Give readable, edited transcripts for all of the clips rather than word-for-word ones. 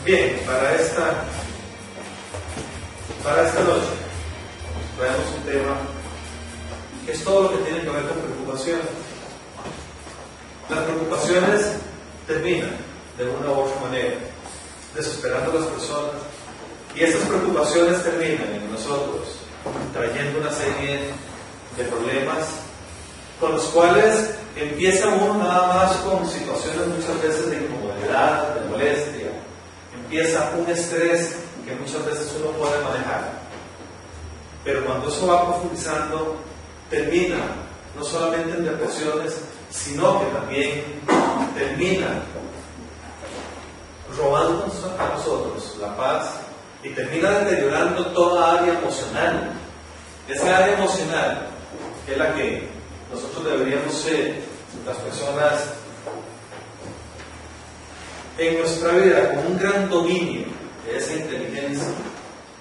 Bien, para esta noche traemos un tema que es todo lo que tiene que ver con preocupaciones. Las preocupaciones terminan de una u otra manera, desesperando a las personas, y esas preocupaciones terminan en nosotros trayendo una serie de problemas con los cuales empieza uno nada más con situaciones muchas veces de incomodidad, de molestia. Empieza un estrés que muchas veces uno puede manejar, pero cuando eso va profundizando termina no solamente en depresiones, sino que también termina robándonos a nosotros la paz y termina deteriorando toda área emocional. Esa área emocional es la que nosotros deberíamos ser las personas en nuestra vida con un gran dominio de esa inteligencia.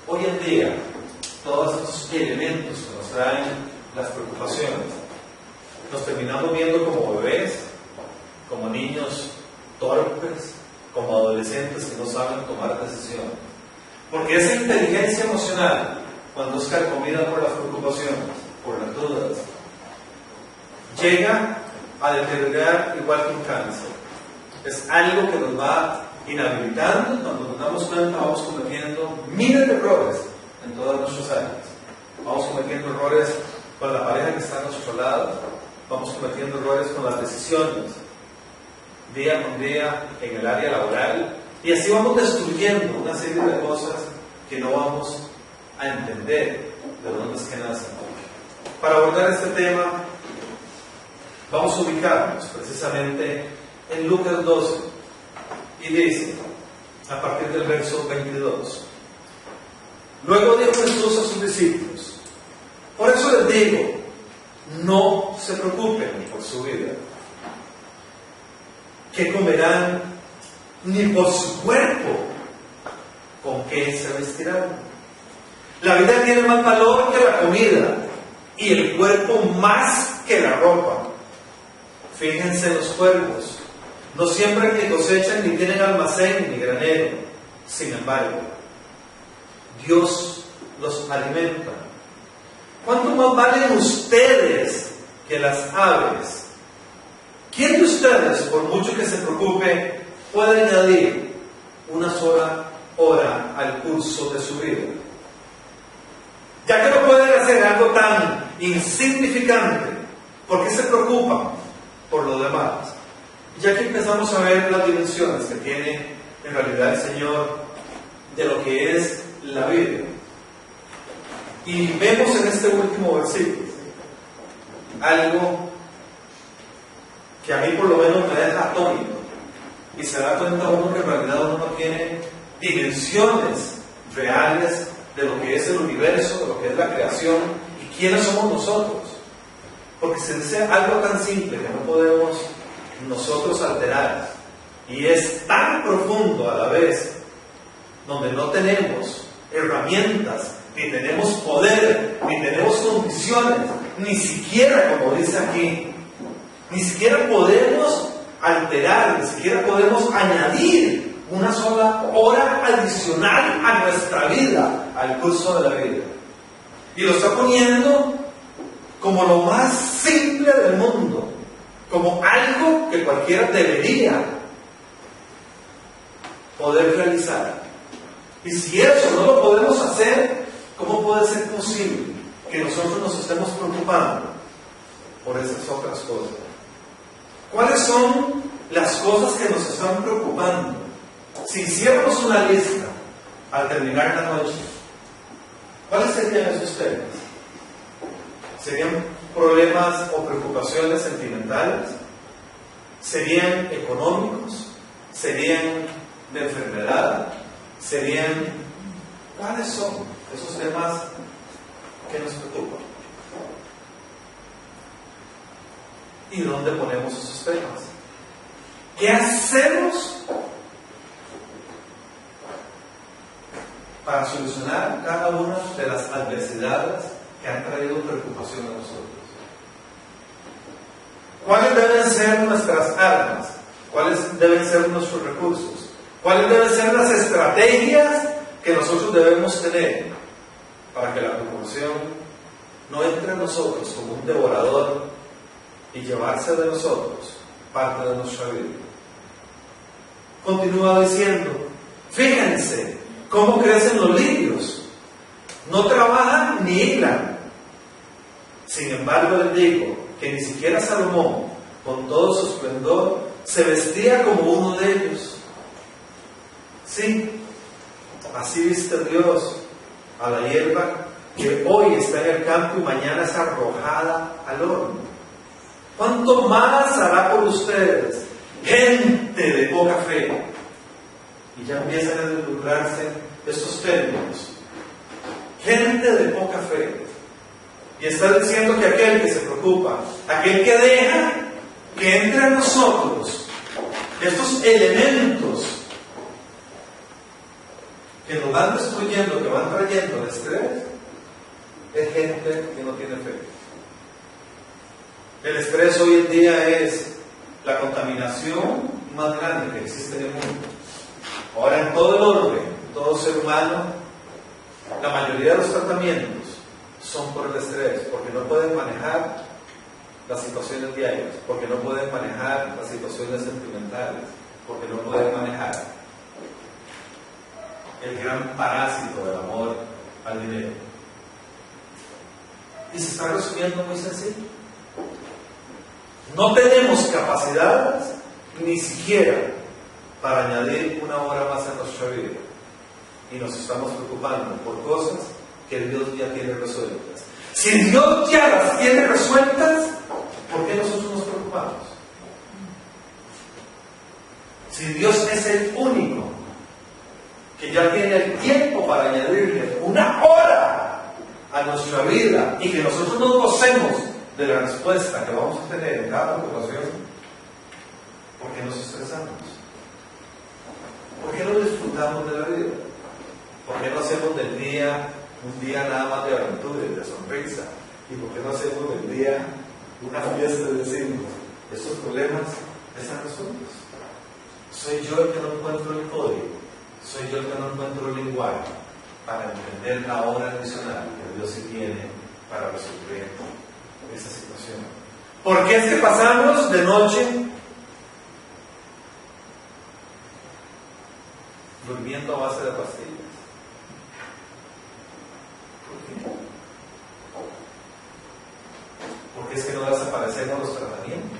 Hoy en día, todos esos elementos que nos traen las preocupaciones, nos terminamos viendo como bebés, como niños torpes, como adolescentes que no saben tomar decisiones. Porque esa inteligencia emocional, cuando es carcomida por las preocupaciones, por las dudas, llega a deteriorar igual que un cáncer. Es algo que nos va inhabilitando. Cuando nos damos cuenta, vamos cometiendo miles de errores en todas nuestras áreas. Vamos cometiendo errores con la pareja que está a nuestro lado, vamos cometiendo errores con las decisiones día con día en el área laboral, y así vamos destruyendo una serie de cosas que no vamos a entender de dónde es que nacen. Para abordar este tema, vamos a ubicarnos precisamente en Lucas 12, y dice, a partir del verso 22, luego dijo Jesús a sus discípulos: por eso les digo, no se preocupen por su vida, qué comerán, ni por su cuerpo, con qué se vestirán. La vida tiene más valor que la comida, y el cuerpo más que la ropa. Fíjense en los cuervos, no siembran ni cosechan, ni tienen almacén ni granero. Sin embargo, Dios los alimenta. ¿Cuánto más valen ustedes que las aves? ¿Quién de ustedes, por mucho que se preocupe, puede añadir una sola hora al curso de su vida? Ya que no pueden hacer algo tan insignificante, ¿por qué se preocupan por lo demás? Ya que empezamos a ver las dimensiones que tiene en realidad el Señor de lo que es la vida. Y vemos en este último versículo algo que a mí por lo menos me deja atónito, y se da cuenta uno que en realidad uno no tiene dimensiones reales de lo que es el universo, de lo que es la creación y quiénes somos nosotros. Porque se dice algo tan simple que no podemos nosotros alterar, y es tan profundo a la vez, donde no tenemos herramientas, ni tenemos poder, ni tenemos condiciones, ni siquiera, como dice aquí, ni siquiera podemos alterar, ni siquiera podemos añadir una sola hora adicional a nuestra vida, al curso de la vida. Y lo está poniendo como lo más simple del mundo, como algo que cualquiera debería poder realizar. Y si eso no lo podemos hacer, ¿cómo puede ser posible que nosotros nos estemos preocupando por esas otras cosas? ¿Cuáles son las cosas que nos están preocupando? Si hiciéramos una lista al terminar la noche, ¿cuáles serían esos temas? ¿Serían problemas o preocupaciones sentimentales? ¿Serían económicos? ¿Serían de enfermedad? ¿Serían? ¿Cuáles son esos temas que nos preocupan? ¿Y dónde ponemos esos temas? ¿Qué hacemos para solucionar cada una de las adversidades que han traído preocupación a nosotros? ¿Cuáles deben ser nuestras armas? ¿Cuáles deben ser nuestros recursos ¿Cuáles deben ser las estrategias que nosotros debemos tener para que la preocupación no entre a nosotros como un devorador y llevarse de nosotros parte de nuestra vida? Continúa diciendo, fíjense cómo crecen los lirios, no trabajan ni hilan. Sin embargo, les digo que ni siquiera Salomón, con todo su esplendor, se vestía como uno de ellos. Sí, así viste Dios a la hierba que hoy está en el campo y mañana es arrojada al horno. ¿Cuánto más hará por ustedes, gente de poca fe? Y ya empiezan a deslumbrarse estos términos. Gente de poca fe. Y está diciendo que aquel que se preocupa, aquel que deja que entre a nosotros estos elementos que nos van destruyendo, que van trayendo el estrés, es gente que no tiene fe. El estrés hoy en día es la contaminación más grande que existe en el mundo. Ahora, en todo el orden, todo ser humano, la mayoría de los tratamientos son por el estrés, porque no pueden manejar las situaciones diarias, porque no pueden manejar las situaciones sentimentales, porque no pueden manejar el gran parásito del amor al dinero. Y se está resumiendo muy sencillo. No tenemos capacidades ni siquiera para añadir una hora más a nuestra vida. Y nos estamos preocupando por cosas que Dios ya tiene resueltas. Si Dios ya las tiene resueltas, ¿por qué nosotros nos preocupamos? Si Dios es el único que ya tiene el tiempo para añadirle una hora a nuestra vida y que nosotros no gocemos de la respuesta que vamos a tener en cada preocupación, ¿por qué nos estresamos? ¿Por qué no disfrutamos de la vida? ¿Por qué no hacemos del día un día nada más de aventura y de sonrisa? ¿Y por qué no hacemos del día una fiesta de decirnos, estos problemas están resueltos? Soy yo el que no encuentro el código, soy yo el que no encuentro el lenguaje para entender la obra adicional que Dios sí tiene para resolver esa situación. ¿Por qué es que pasamos de noche durmiendo a base de pastillas? ¿Por qué? Porque es que no desaparecemos los tratamientos.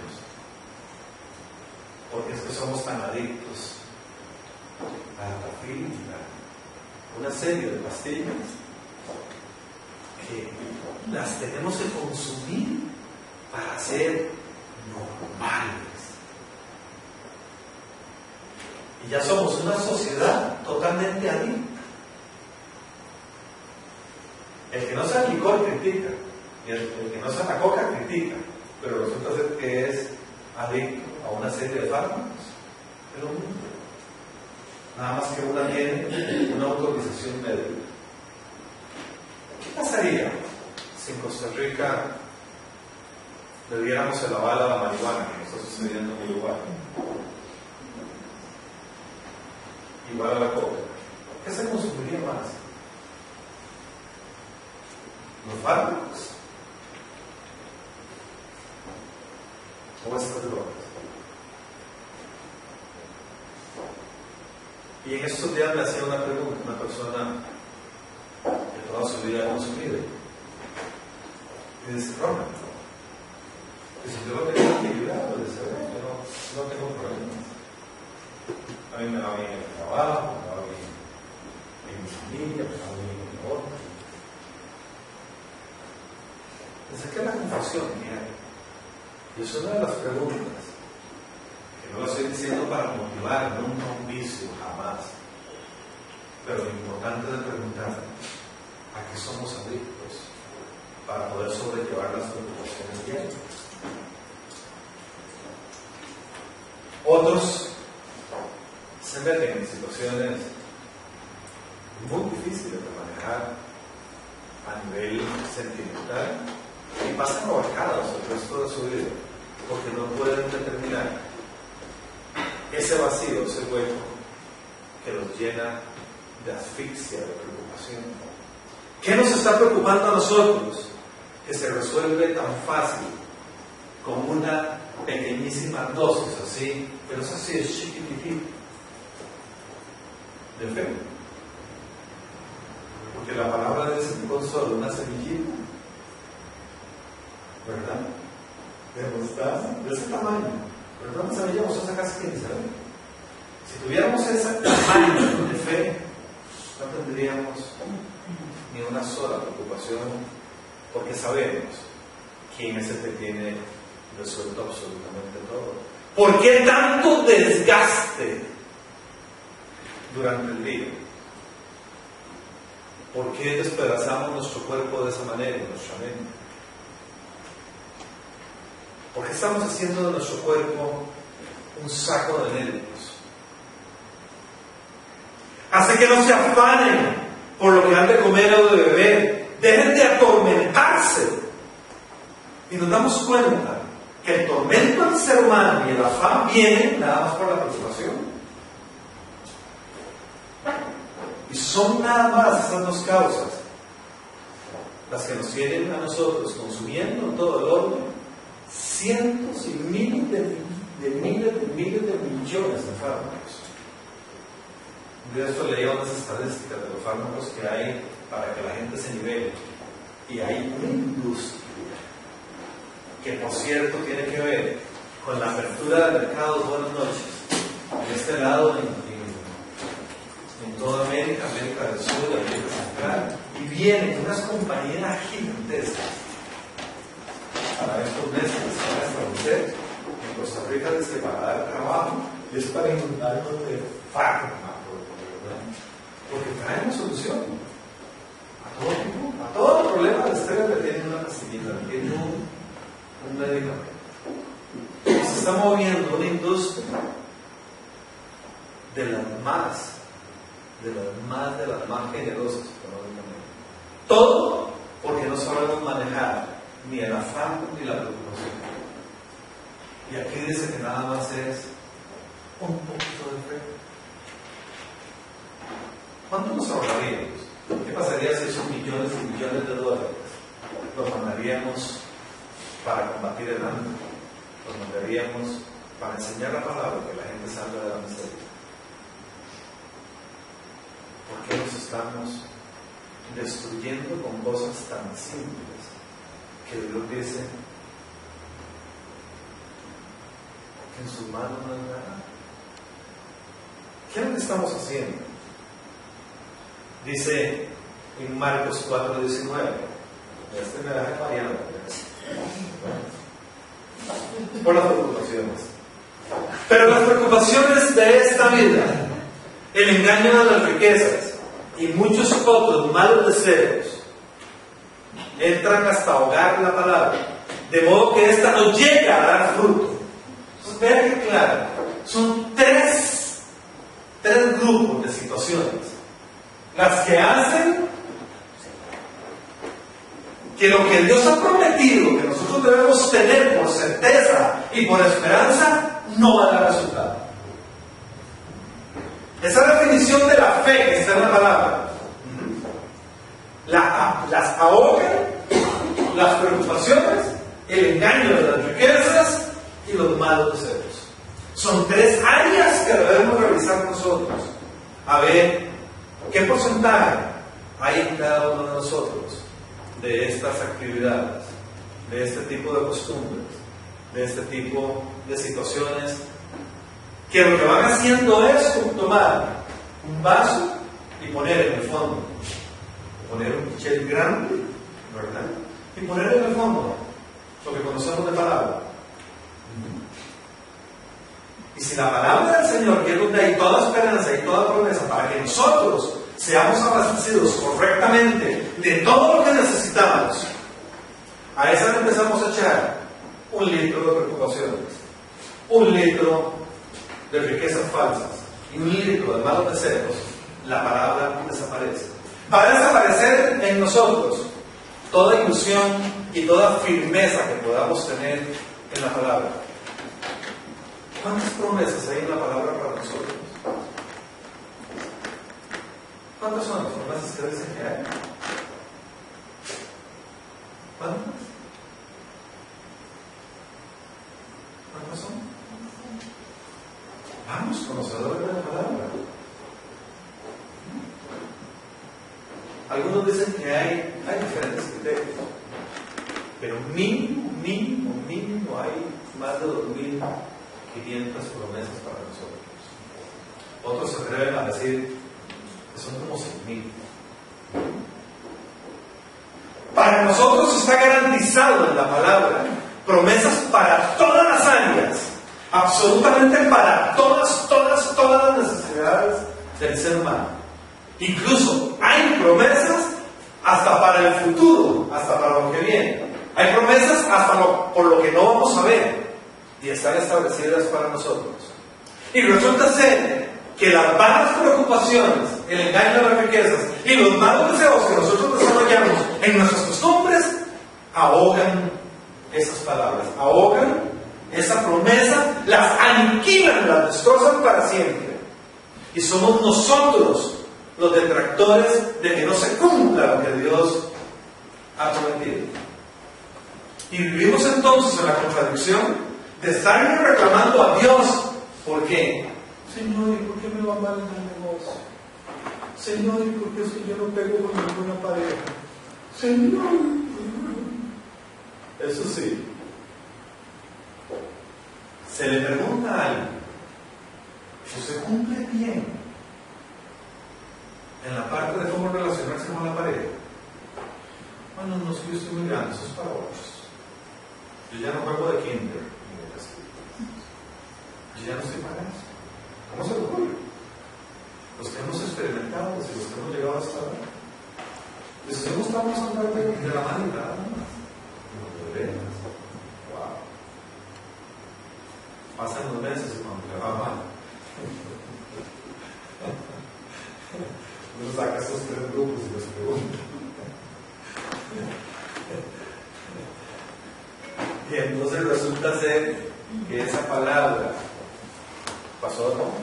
Porque es que somos tan adictos a la cafeína, una serie de pastillas que las tenemos que consumir para ser normales. Y ya somos una sociedad totalmente adicta. El que no sabe licor critica, y el que no sabe la coca critica, pero resulta ser que es adicto a una serie de fármacos. Es lo mismo. Nada más que una tiene una autorización médica. ¿Qué pasaría si en Costa Rica le diéramos el aval a la marihuana, que está sucediendo en Uruguay? Igual a la coca. ¿Qué se consumiría más? ¿Los fármacos? ¿O estas drogas? Y en estos días me hacía una pregunta una persona que toda su vida ha consumido. Y dice, Ronald, si yo lo tengo equilibrado, yo no tengo problemas. A mí me va bien el trabajo, me va bien en mi familia, me va bien en mi negocio. Esa es la confusión que hay. Y es una de las preguntas que no lo estoy diciendo para motivar nunca un vicio, jamás. Pero lo importante es preguntar a qué somos adictos para poder sobrellevar las preocupaciones diarias. Otros se meten en situaciones muy difíciles de manejar a nivel sentimental y pasan abarcados el resto de su vida porque no pueden determinar ese vacío, ese hueco que los llena de asfixia, de preocupación. ¿Qué nos está preocupando a nosotros? Que se resuelve tan fácil con una pequeñísima dosis así, pero eso sí es chiquititito de fe. Porque la palabra dice con solo una semillita, ¿verdad? De mostaza, de ese tamaño, ¿verdad? Una semilla mostaza casi 15, ¿verdad? Si tuviéramos ese tamaño de fe, no tendríamos ni una sola preocupación, porque sabemos quién es el que tiene resuelto absolutamente todo. ¿Por qué tanto desgaste durante el día? ¿Por qué despedazamos nuestro cuerpo de esa manera, nuestra mente? ¿Por qué estamos haciendo de nuestro cuerpo un saco de nervios? Hace que no se afanen por lo que han de comer o de beber. Dejen de atormentarse. Y nos damos cuenta que el tormento del ser humano y el afán vienen nada más por la preocupación. Y son nada más esas dos causas las que nos tienen a nosotros consumiendo en todo el orden cientos y miles de millones de fármacos. De esto leía unas estadísticas de los fármacos que hay para que la gente se nivele. Y hay una industria que, por cierto, tiene que ver con la apertura de mercados. Buenas noches. En este lado, en toda América del Sur, América Central, y vienen unas compañías gigantescas para estos meses que se van a establecer en Costa Rica, desde para dar trabajo y es para inundarnos de fármacos, porque traen una solución a todo el problema de estrés. Le tienen una pastillita, le tienen un medicamento. Se está moviendo una industria de las más generosas económicamente. Todo porque no sabemos manejar ni el afán ni la preocupación. Y aquí dice que nada más es un poquito de fe. ¿Cuánto nos ahorraríamos? ¿Qué pasaría si esos millones y millones de dólares los mandaríamos para combatir el hambre? Los mandaríamos para enseñar la palabra, que la gente salga de la miseria. ¿Por qué nos estamos destruyendo con cosas tan simples que Dios dice que en sus manos no hay nada? ¿Qué es lo que estamos haciendo? Dice en Marcos 4:19, me da variando por las preocupaciones. Pero las preocupaciones de esta vida, el engaño de las riquezas y muchos otros malos deseos entran hasta ahogar la palabra, de modo que ésta no llega a dar fruto. Entonces, vean que claro, son tres grupos de situaciones. Las que hacen que lo que Dios ha prometido, que nosotros debemos tener por certeza y por esperanza, no va a dar resultado. Esa definición de la fe que está en la palabra, las ahogan las preocupaciones, el engaño de las riquezas y los malos deseos. Son tres áreas que debemos revisar nosotros. A ver, ¿qué porcentaje hay en cada uno de nosotros de estas actividades, de este tipo de costumbres, de este tipo de situaciones, que lo que van haciendo es tomar un vaso y poner en el fondo, poner un pichel grande, ¿verdad? Y poner en el fondo lo que conocemos de palabra. Y si la palabra del Señor, que es donde hay toda esperanza y toda promesa para que nosotros seamos abastecidos correctamente de todo lo que necesitamos, a esa le empezamos a echar 1 litro de preocupaciones, 1 litro de riquezas falsas y 1 litro de malos deseos, la palabra desaparece. Va a desaparecer en nosotros toda ilusión y toda firmeza que podamos tener en la palabra. ¿Cuántas promesas hay en la palabra para nosotros? ¿Cuántas son las promesas que dicen que hay? ¿Cuántas? ¿Cuántas son? Vamos, conocedores de la palabra. Algunos dicen que hay diferentes criterios, pero mínimo hay más de 2.500 promesas para nosotros. Otros se atreven a decir que son como 6.000. Para nosotros está garantizado en la palabra promesas para todas las áreas, absolutamente para todas las necesidades del ser humano. Incluso hay promesas hasta para el futuro, hasta para lo que viene. Hay promesas hasta por lo que no vamos a ver y están establecidas para nosotros. Y resulta ser que las vanas preocupaciones, el engaño de las riquezas y los malos deseos que nosotros desarrollamos en nuestras costumbres ahogan esas palabras, ahogan esa promesa, las aniquilan, las destrozan para siempre. Y somos nosotros los detractores de que no se cumpla lo que Dios ha prometido. Y vivimos entonces en la contradicción de estar reclamando a Dios. ¿Por qué? Señor, ¿y por qué me va mal en el negocio? Señor, ¿y por qué es que yo no pego con ninguna pareja? Señor. Eso sí, se le pregunta a alguien, ¿usted cumple bien en la parte de cómo relacionarse con la pareja? Bueno, no sé, yo estoy muy grande, eso es para otros. Yo ya no juego de kinder, yo ya no estoy para eso. ¿Cómo se le ocurre? Los que hemos experimentado, los que hemos llegado hasta ahora, les hemos estado andando de la mano y nada más. No, de veras. Wow. Pasan los meses y cuando le va mal. Uno saca estos 3 grupos y les pregunta. Y entonces resulta ser que esa palabra pasó de moda.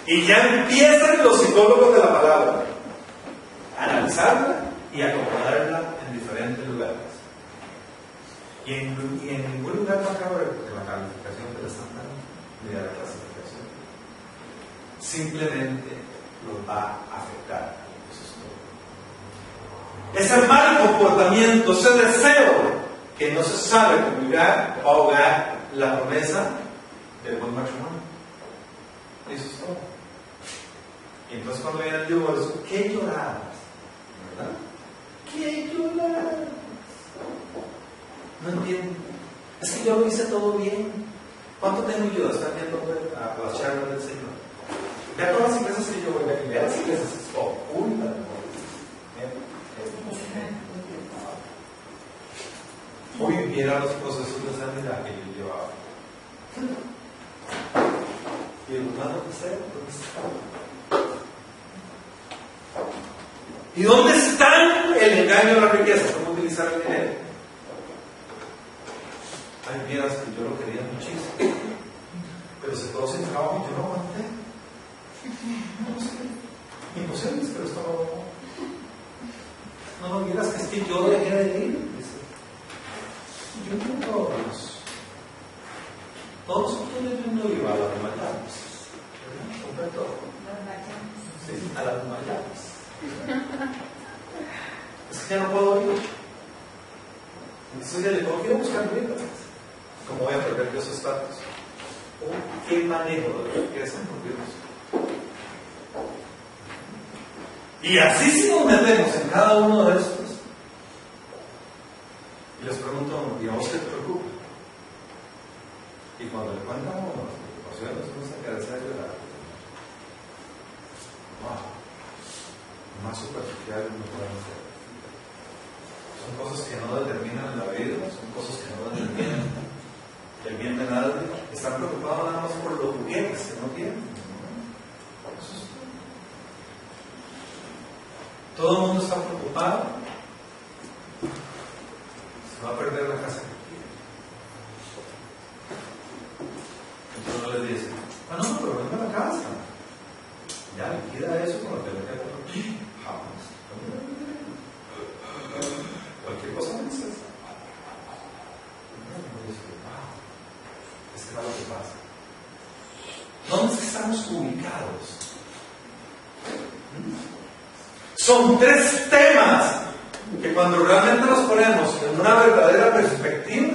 Y ya empiezan los psicólogos de la palabra a analizarla y acomodarla en diferentes lugares. Y en ningún lugar no acaba de la calificación que le están dando, ni de la clasificación. Simplemente los va a afectar. Ese mal comportamiento, ese deseo que no se sabe comunicar, va a ahogar la promesa del buen matrimonio. Eso es todo. Y entonces cuando viene el divorcio, ¿qué llorabas? ¿Verdad? ¿Qué llorabas? No entiendo. Es que yo lo hice todo bien. ¿Cuánto tengo yo de estar viendo a las charlas del Señor? Ya todas las iglesias que yo voy a ver, las iglesias ocultas. Hoy viera los procesos de sanidad que yo llevaba. Y el humano que sea, ¿dónde está? ¿Y dónde está el engaño de la riqueza? ¿Cómo utilizar el dinero? Hay vidas que yo lo quería muchísimo, pero se quedó sin trabajo y yo no aguanté. No sé, imposible, pero estaba. No me digas que es que yo dejé de ir. Yo no todos ustedes no iban a las humanidades, ¿verdad? Todo. Sí, a las humanidades. Es que ya no puedo ir. Entonces ya le tengo que ir a buscar vidas. ¿Cómo voy a perder yo esos estatus? ¿Qué manejo de lo que hacen por Dios? Y así si nos metemos en cada uno de estos, y les pregunto, ¿y a vos qué te preocupa? Y cuando le cuentan las preocupaciones, uno se queda a llorar. Wow, más superficial no podemos ser. Son cosas que no determinan la vida, son cosas que no determinan el bien de nadie. Están preocupados nada más por los juguetes que no tienen. Eso es todo. Todo el mundo está preocupado. Se va a perder la casa que quiere. Entonces no les dice, no, pero vende la casa. Ya liquida eso con lo que le queda. Jamás. Cualquier cosa me dices. Es que es lo que pasa. ¿Dónde es que estamos ubicados? Son tres temas que cuando realmente los ponemos en una verdadera perspectiva,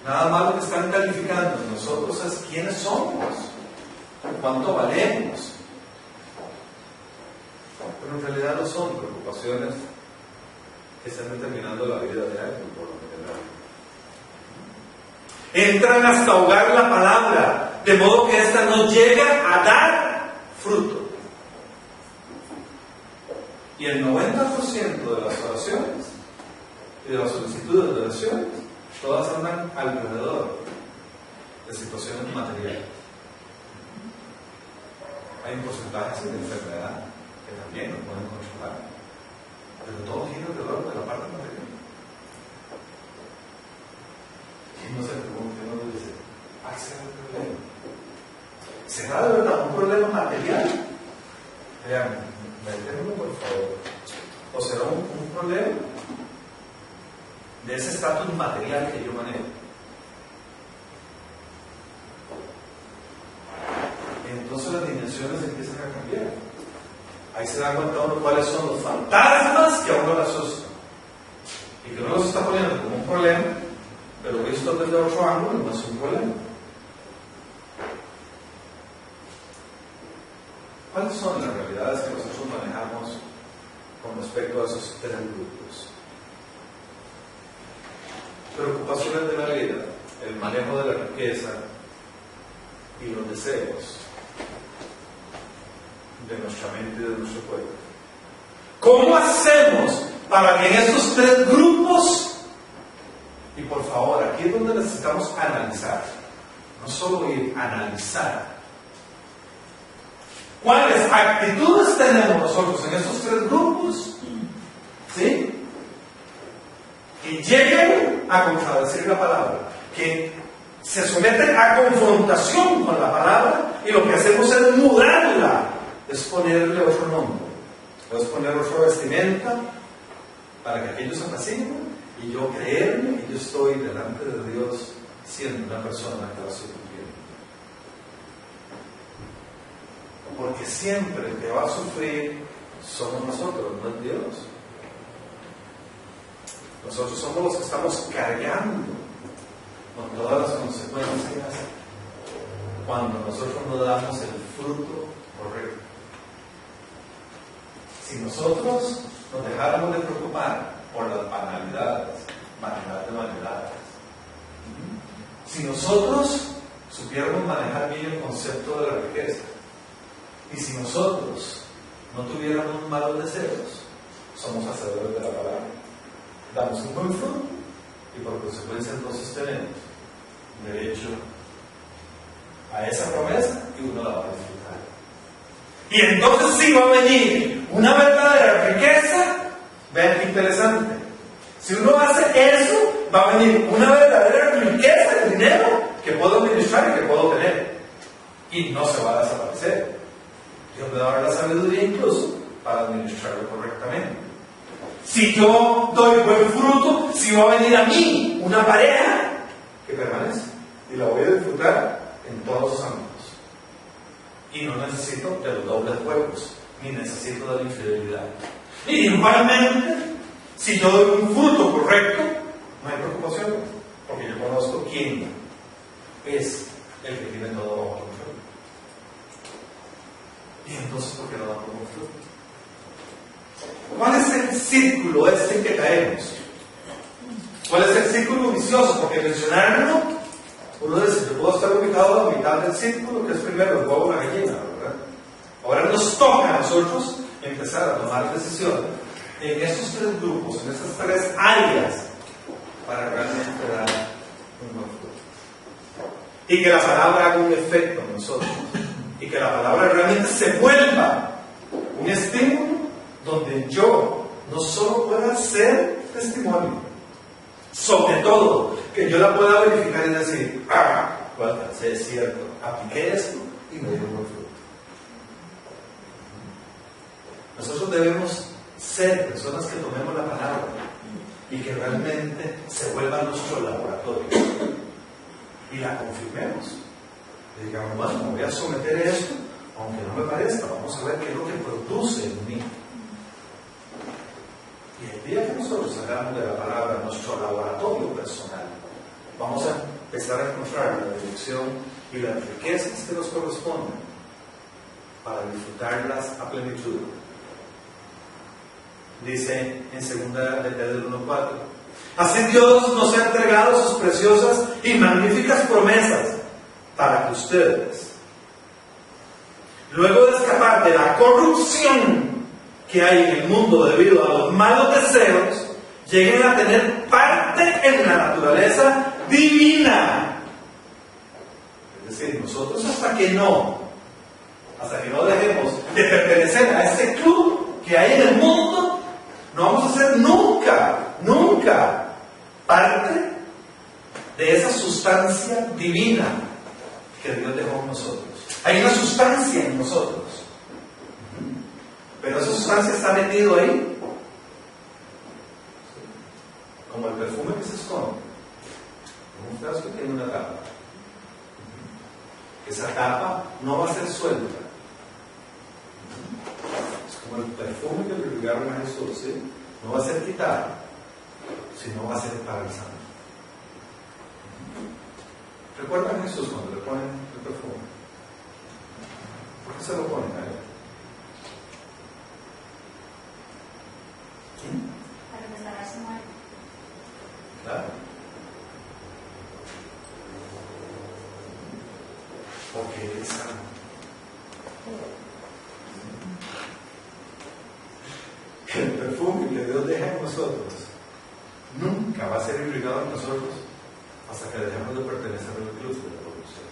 nada más lo que están calificando nosotros es quiénes somos, cuánto valemos. Pero en realidad no son preocupaciones que están determinando la vida de alguien por lo general. Entran hasta ahogar la palabra, de modo que ésta no llega a dar fruto. Y el 90% de las oraciones y de las solicitudes de oraciones, todas andan alrededor de situaciones materiales. Hay un porcentaje de enfermedad que también lo pueden controlar, pero todo gira alrededor de la parte material. Y no se pregunta, uno dice, ¿será el problema? ¿Será de verdad un problema material? Vean, métanlo por favor. ¿O será un problema de ese estatus material que yo manejo? Entonces las dimensiones empiezan a cambiar. Ahí se da cuenta uno cuáles son los fantasmas que a uno le asustan. Y que uno los está poniendo como un problema, pero visto desde otro ángulo no es un problema. ¿Cuáles son las realidades que nosotros manejamos con respecto a esos tres grupos? Preocupaciones de la vida, el manejo de la riqueza y los deseos de nuestra mente y de nuestro cuerpo. ¿Cómo hacemos para que en estos tres grupos, y por favor, aquí es donde necesitamos analizar, no solo ir a analizar, ¿cuáles actitudes tenemos nosotros en estos tres grupos? ¿Sí? Que lleguen a contradecir la palabra, que se someten a confrontación con la palabra y lo que hacemos es mudarla, es ponerle otro nombre, es poner otra vestimenta para que aquellos se apaciguen y yo creerme que yo estoy delante de Dios siendo una persona que la estoy cumpliendo. Porque siempre el que va a sufrir somos nosotros, no es Dios. Nosotros somos los que estamos cargando con todas las consecuencias cuando nosotros no damos el fruto correcto. Si nosotros nos dejáramos de preocupar por las banalidades, vanidad de vanidades, si nosotros supiéramos manejar bien el concepto de la riqueza, y si nosotros no tuviéramos malos deseos, somos hacedores de la palabra. Damos un buen fruto y por consecuencia entonces tenemos derecho a esa promesa y uno la va a disfrutar. Y entonces sí va a venir una verdadera riqueza. Vean qué interesante. Si uno hace eso, va a venir una verdadera riqueza de dinero que puedo administrar y que puedo tener. Y no se va a desaparecer. Dios me va a dar la sabiduría incluso para administrarlo correctamente. Si yo doy buen fruto, si va a venir a mí una pareja que permanece y la voy a disfrutar en todos los ámbitos. Y no necesito de los dobles juegos, ni necesito de la infidelidad. Y igualmente, si yo doy un fruto correcto, no hay preocupación, porque yo conozco quién es el que tiene todo bajo control. Y entonces, ¿por qué no da por un fruto? ¿Cuál es el círculo en que caemos? ¿Cuál es el círculo vicioso? Porque mencionarlo, uno dice, yo puedo estar ubicado a la mitad del círculo, que es primero el huevo y la gallina, ¿verdad? Ahora nos toca a nosotros empezar a tomar decisiones en esos tres grupos, en esas tres áreas, para realmente dar un buen fruto. Y que la palabra haga un efecto en nosotros. Y que la palabra realmente se vuelva un estímulo donde yo no solo pueda ser testimonio, sobre todo que yo la pueda verificar y decir, bueno, sí, es cierto, apliqué esto y me dio un buen fruto. Nosotros debemos ser personas que tomemos la palabra y que realmente se vuelva nuestro laboratorio y la confirmemos. Y digamos, bueno, me voy a someter a esto, aunque no me parezca, vamos a ver qué es lo que produce en mí. Y el día que nosotros hagamos de la palabra nuestro laboratorio personal, vamos a empezar a encontrar la dirección y las riquezas que nos corresponden para disfrutarlas a plenitud. Dice en 2 de Pedro 1:4: así Dios nos ha entregado sus preciosas y magníficas promesas para que ustedes, luego de escapar de la corrupción que hay en el mundo debido a los malos deseos, lleguen a tener parte en la naturaleza divina. Es decir, nosotros hasta que no dejemos de pertenecer a este club que hay en el mundo, no vamos a ser nunca parte de esa sustancia divina que Dios dejó en nosotros. Hay una sustancia en nosotros, pero esa sustancia está metida ahí, como el perfume que se esconde en un frasco que tiene una tapa. Esa tapa no va a ser suelta. Es como el perfume que le regalaron a Jesús, ¿sí? No va a ser quitado, sino va a ser para el santo. ¿Recuerdan a Jesús cuando le ponen el perfume? ¿Por qué se lo ponen a él? ¿Quién? Para restaurar su muerte. Claro. Porque Él es santo. El perfume que Dios deja en nosotros nunca va a ser irrigado en nosotros hasta que dejemos de pertenecer al club de la corrupción.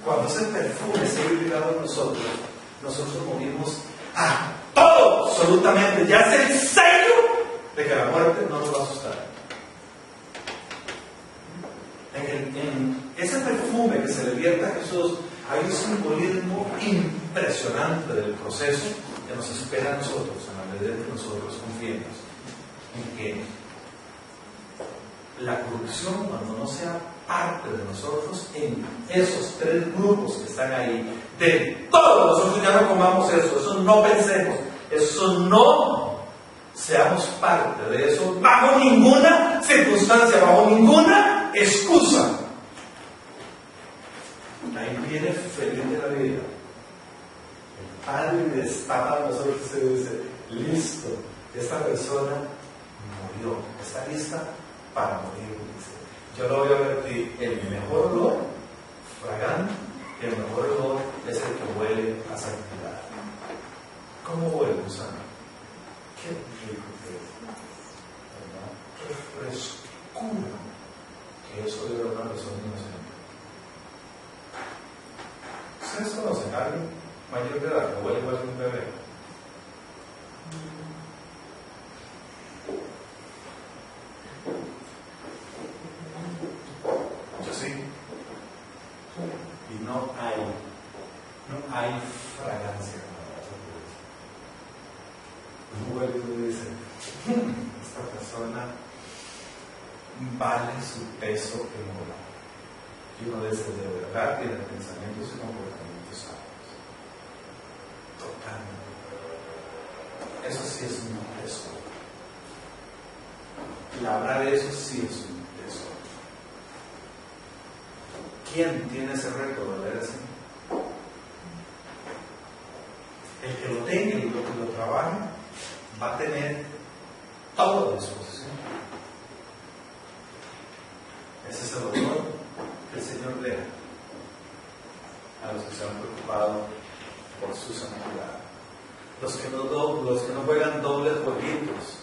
Cuando ese perfume sea irrigado en nosotros morimos a todo, absolutamente. Ya es el sello de que la muerte no nos va a asustar. En ese perfume que se le vierte a Jesús hay un simbolismo impresionante del proceso que nos espera a nosotros en la medida que nosotros confiemos en que la corrupción, cuando no sea parte de nosotros, en esos 3 grupos que están ahí, de todos nosotros ya no comamos eso no pensemos, eso no seamos parte de eso bajo ninguna circunstancia, bajo ninguna excusa. Ahí viene feliz de la vida. El Padre destapa a nosotros y se dice: listo, esta persona murió, está lista para morir. Dice: yo lo voy a vertir. El mejor olor fragante, el mejor olor es el que huele a santidad. ¿Cómo huele, gusano? Qué rico que es, ¿verdad? Qué frescura que eso de una persona inocente. ¿Ustedes conocen a alguien mayor de edad que huele igual que un bebé? Yo sí. Y no hay fragancia como la huele y dice: esta persona vale su peso en oro. Y uno de esos de verdad tiene pensamientos y comportamientos sanos. Totalmente. Eso sí es un tesoro. Labrar eso sí es un tesoro. ¿Quién tiene ese reto de leer así? El que lo tenga y lo trabaje va a tener todo a disposición. Ese es el honor que el Señor le da a los que se han preocupado por su santidad. Los que no juegan dobles jueguitos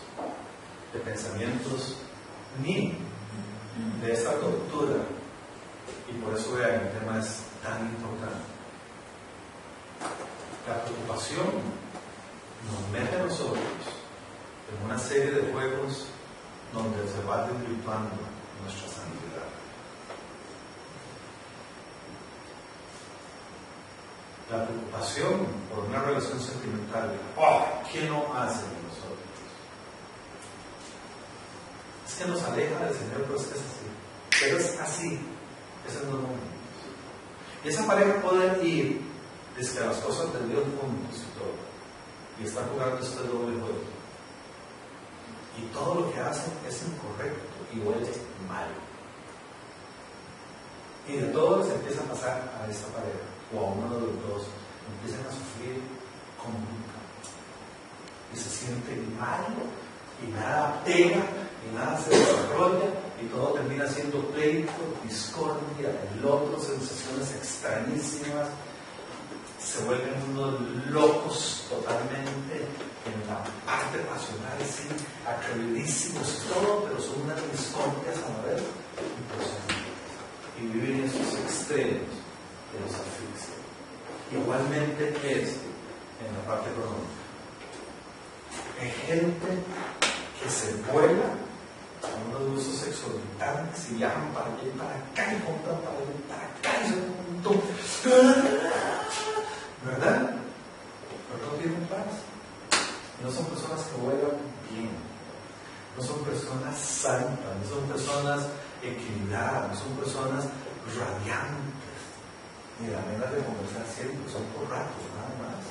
de pensamientos ni de esta tortura. Y por eso vean, el tema es tan importante. La preocupación nos mete a nosotros en una serie de juegos donde se va desvirtuando nuestra santidad. La preocupación por una relación sentimental, oh, ¿qué no hace de nosotros? Es que nos aleja del Señor, pero es que es así. Pero es así, esos son los momentos. Y esa pareja puede ir desde las cosas de Dios juntos y todo, y está jugando este doble juego. Y todo lo que hacen es incorrecto y huele mal. Y de todo les empieza a pasar a esa pareja, o a uno de los dos, empiezan a sufrir como nunca. Y se sienten mal, y nada pega, y nada se desarrolla, y todo termina siendo pleito, discordia, el otro, sensaciones extrañísimas. Se vuelven unos locos totalmente en la parte pasional, sí, acrevidísimos y todo, pero son unas discordias a la vez impresionantes. Y viven esos extremos que los asfixian. Igualmente es en la parte económica. Hay gente que se vuela a unos usos exorbitantes y viajan para allá y para acá y compran para allá y para acá y se montón. ¿Verdad? Pero no tienen paz. No son personas que vuelan bien. No son personas santas. No son personas equilibradas. No son personas radiantes. Ni la manera de conversar siempre. Son por ratos, nada más.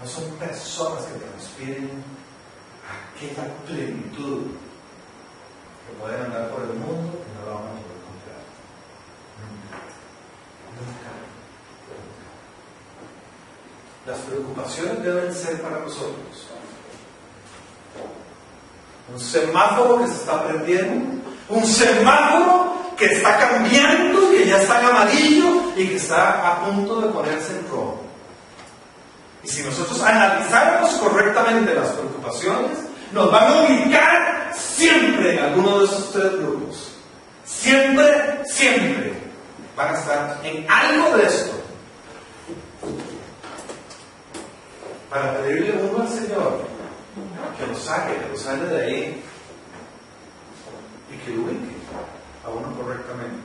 No son personas que transpiren aquella plenitud que pueden andar por el mundo y no la van a poder encontrar. Nunca. Nunca. Las preocupaciones deben ser para nosotros un semáforo que se está prendiendo, un semáforo que está cambiando, que ya está en amarillo y que está a punto de ponerse en rojo. Y si nosotros analizáramos correctamente las preocupaciones, nos van a ubicar siempre en alguno de esos tres grupos. Siempre, siempre van a estar en algo de esto. Para pedirle uno al Señor que lo saque, que lo salga de ahí y que lo ubique a uno correctamente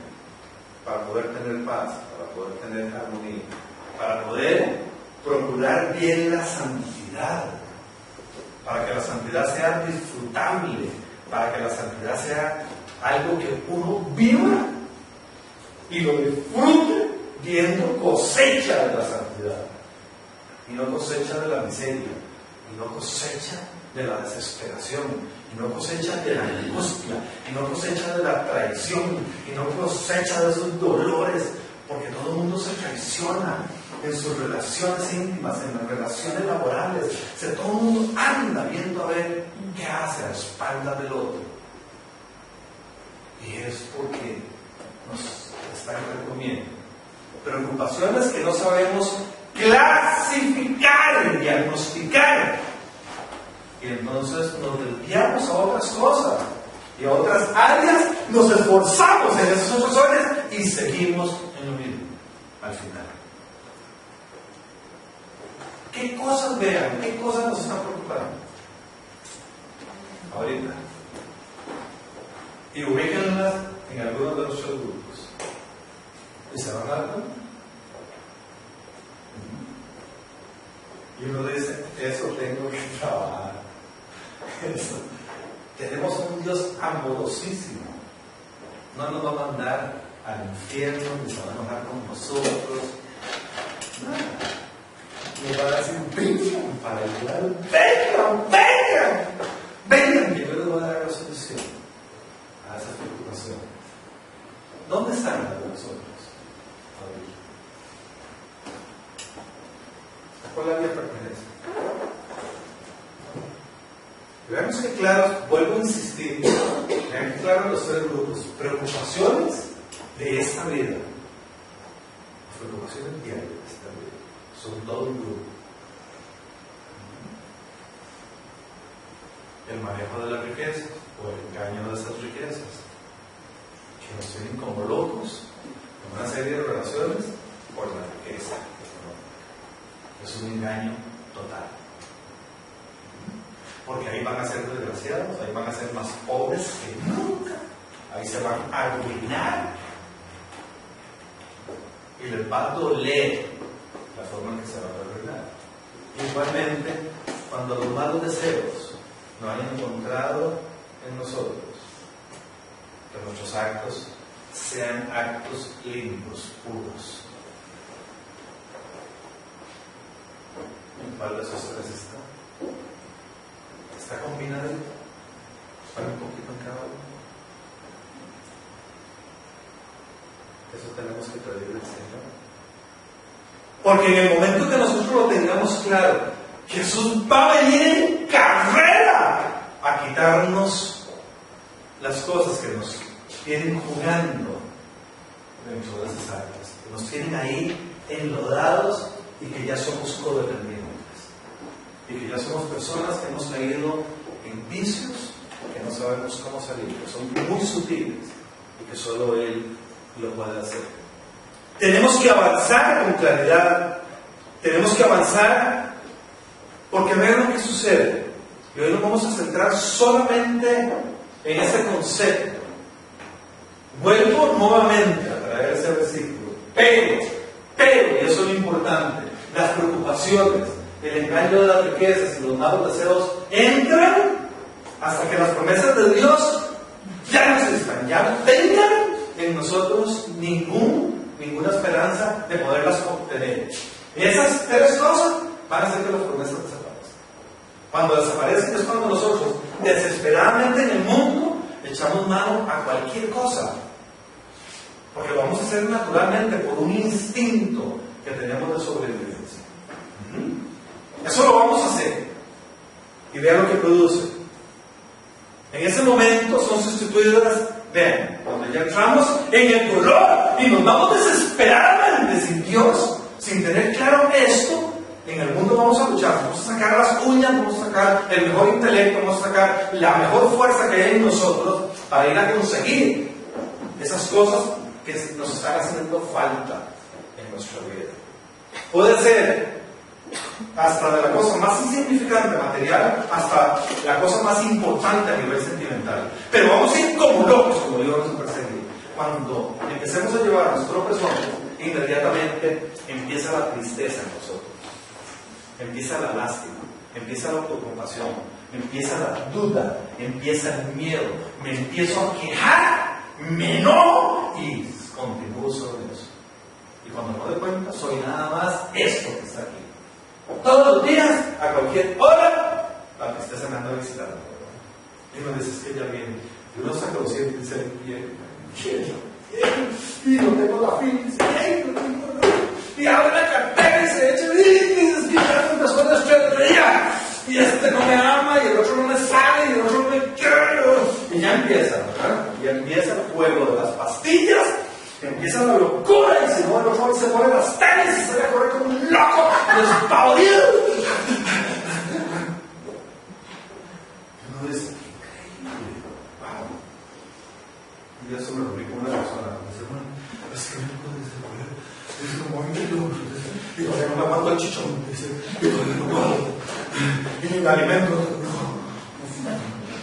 para poder tener paz, para poder tener armonía, para poder procurar bien la santidad, para que la santidad sea disfrutable, para que la santidad sea algo que uno viva y lo disfrute viendo cosecha de la santidad. Y no cosecha de la miseria, y no cosecha de la desesperación, y no cosecha de la angustia, y no cosecha de la traición, y no cosecha de esos dolores, porque todo el mundo se traiciona en sus relaciones íntimas, en las relaciones laborales. Todo el mundo anda viendo a ver qué hace a espaldas del otro. Y es porque nos están recomiendo preocupaciones que no sabemos clasificar, diagnosticar, y entonces nos desviamos a otras cosas y a otras áreas, nos esforzamos en esas otras áreas y seguimos en lo mismo al final. ¿Qué cosas vean? ¿Qué cosas nos están preocupando ahorita? Y ubíquenlas en algunos de nuestros grupos y se van a dar cuenta. Y uno dice, eso tengo que trabajar. Eso. Tenemos un Dios amorosísimo. No nos va a mandar al infierno, ni se va a enojar con nosotros. Nada. Nos va a decir, vengan para ayudar. Vengan, que yo les voy a dar la solución a esas preocupaciones. ¿Dónde están las de nosotros? ¿A cuál área pertenece? Veamos que claro, vuelvo a insistir, vean que claro los tres grupos. Preocupaciones de esta vida, las preocupaciones diarias de esta vida, son todo un grupo. El manejo de las riquezas o el engaño de esas riquezas, que nos tienen como locos en una serie de relaciones por la riqueza económica. Es un engaño total. Porque ahí van a ser desgraciados, ahí van a ser más pobres que nunca, ahí se van a arruinar y les va a doler cuando los malos deseos no han encontrado en nosotros, que nuestros actos sean actos limpios, puros. ¿Cuál de esos tres está? ¿Está combinado? ¿Para un poquito en cada uno? Eso tenemos que pedirle al Señor. Porque en el momento que nosotros lo tengamos claro, Jesús va a venir en carrera a quitarnos las cosas que nos tienen jugando dentro de esas áreas, que nos tienen ahí enlodados y que ya somos codependientes. Y que ya somos personas que hemos caído en vicios que no sabemos cómo salir, que son muy sutiles y que solo Él lo puede hacer. Tenemos que avanzar con claridad, tenemos que avanzar porque vean lo que sucede. Y hoy nos vamos a centrar solamente en ese concepto. Vuelvo nuevamente a traer ese versículo. Pero, y eso es lo importante, las preocupaciones, el engaño de las riquezas y los malos deseos entran hasta que las promesas de Dios ya no existan, ya no tengan en nosotros ninguna esperanza de poderlas obtener. Y esas tres cosas van a hacer que las promesas desaparezcan. Cuando desaparecen es cuando nosotros desesperadamente en el mundo echamos mano a cualquier cosa, porque lo vamos a hacer naturalmente por un instinto que tenemos de sobrevivencia. Eso lo vamos a hacer y vean lo que produce. En ese momento son sustituidas, vean, cuando ya entramos en el dolor y nos vamos desesperadamente sin Dios, sin tener claro esto, en el mundo vamos a luchar, vamos a sacar las uñas, vamos a sacar el mejor intelecto, vamos a sacar la mejor fuerza que hay en nosotros para ir a conseguir esas cosas que nos están haciendo falta en nuestra vida. Puede ser hasta de la cosa más insignificante material hasta la cosa más importante a nivel sentimental. Pero vamos a ir como locos, como Dios nos perseguir. Cuando empecemos a llevar nuestro peso, inmediatamente empieza la tristeza en nosotros, empieza la lástima, empieza la autocompasión, empieza la duda, empieza el miedo, me empiezo a quejar, me enojo y continúo sobre eso. Y cuando me doy cuenta, soy nada más esto que está aquí. Todos los días, a cualquier hora, la tristeza me anda visitando. Y uno dice, es que ya viene. Y uno saca los dientes y dice, bien, y no tengo la felicidad, y abre la cartera y se echa, y dices, que ya me empezó a estrella, y este no me ama, y el otro no me sale, y el otro no me quiere. Y ya empieza, ¿verdad? Y empieza el juego de las pastillas. Empieza la locura y si no el otro se pone las tenis y sale a correr como un loco despavorido. Y uno dice, increíble, wow. Y eso me reuní con una persona. Me dice, bueno, es que no puede ser, es como muy duro. Y todavía no me aguanto el chichón. Dice, y todavía no puedo. Y ni me alimento.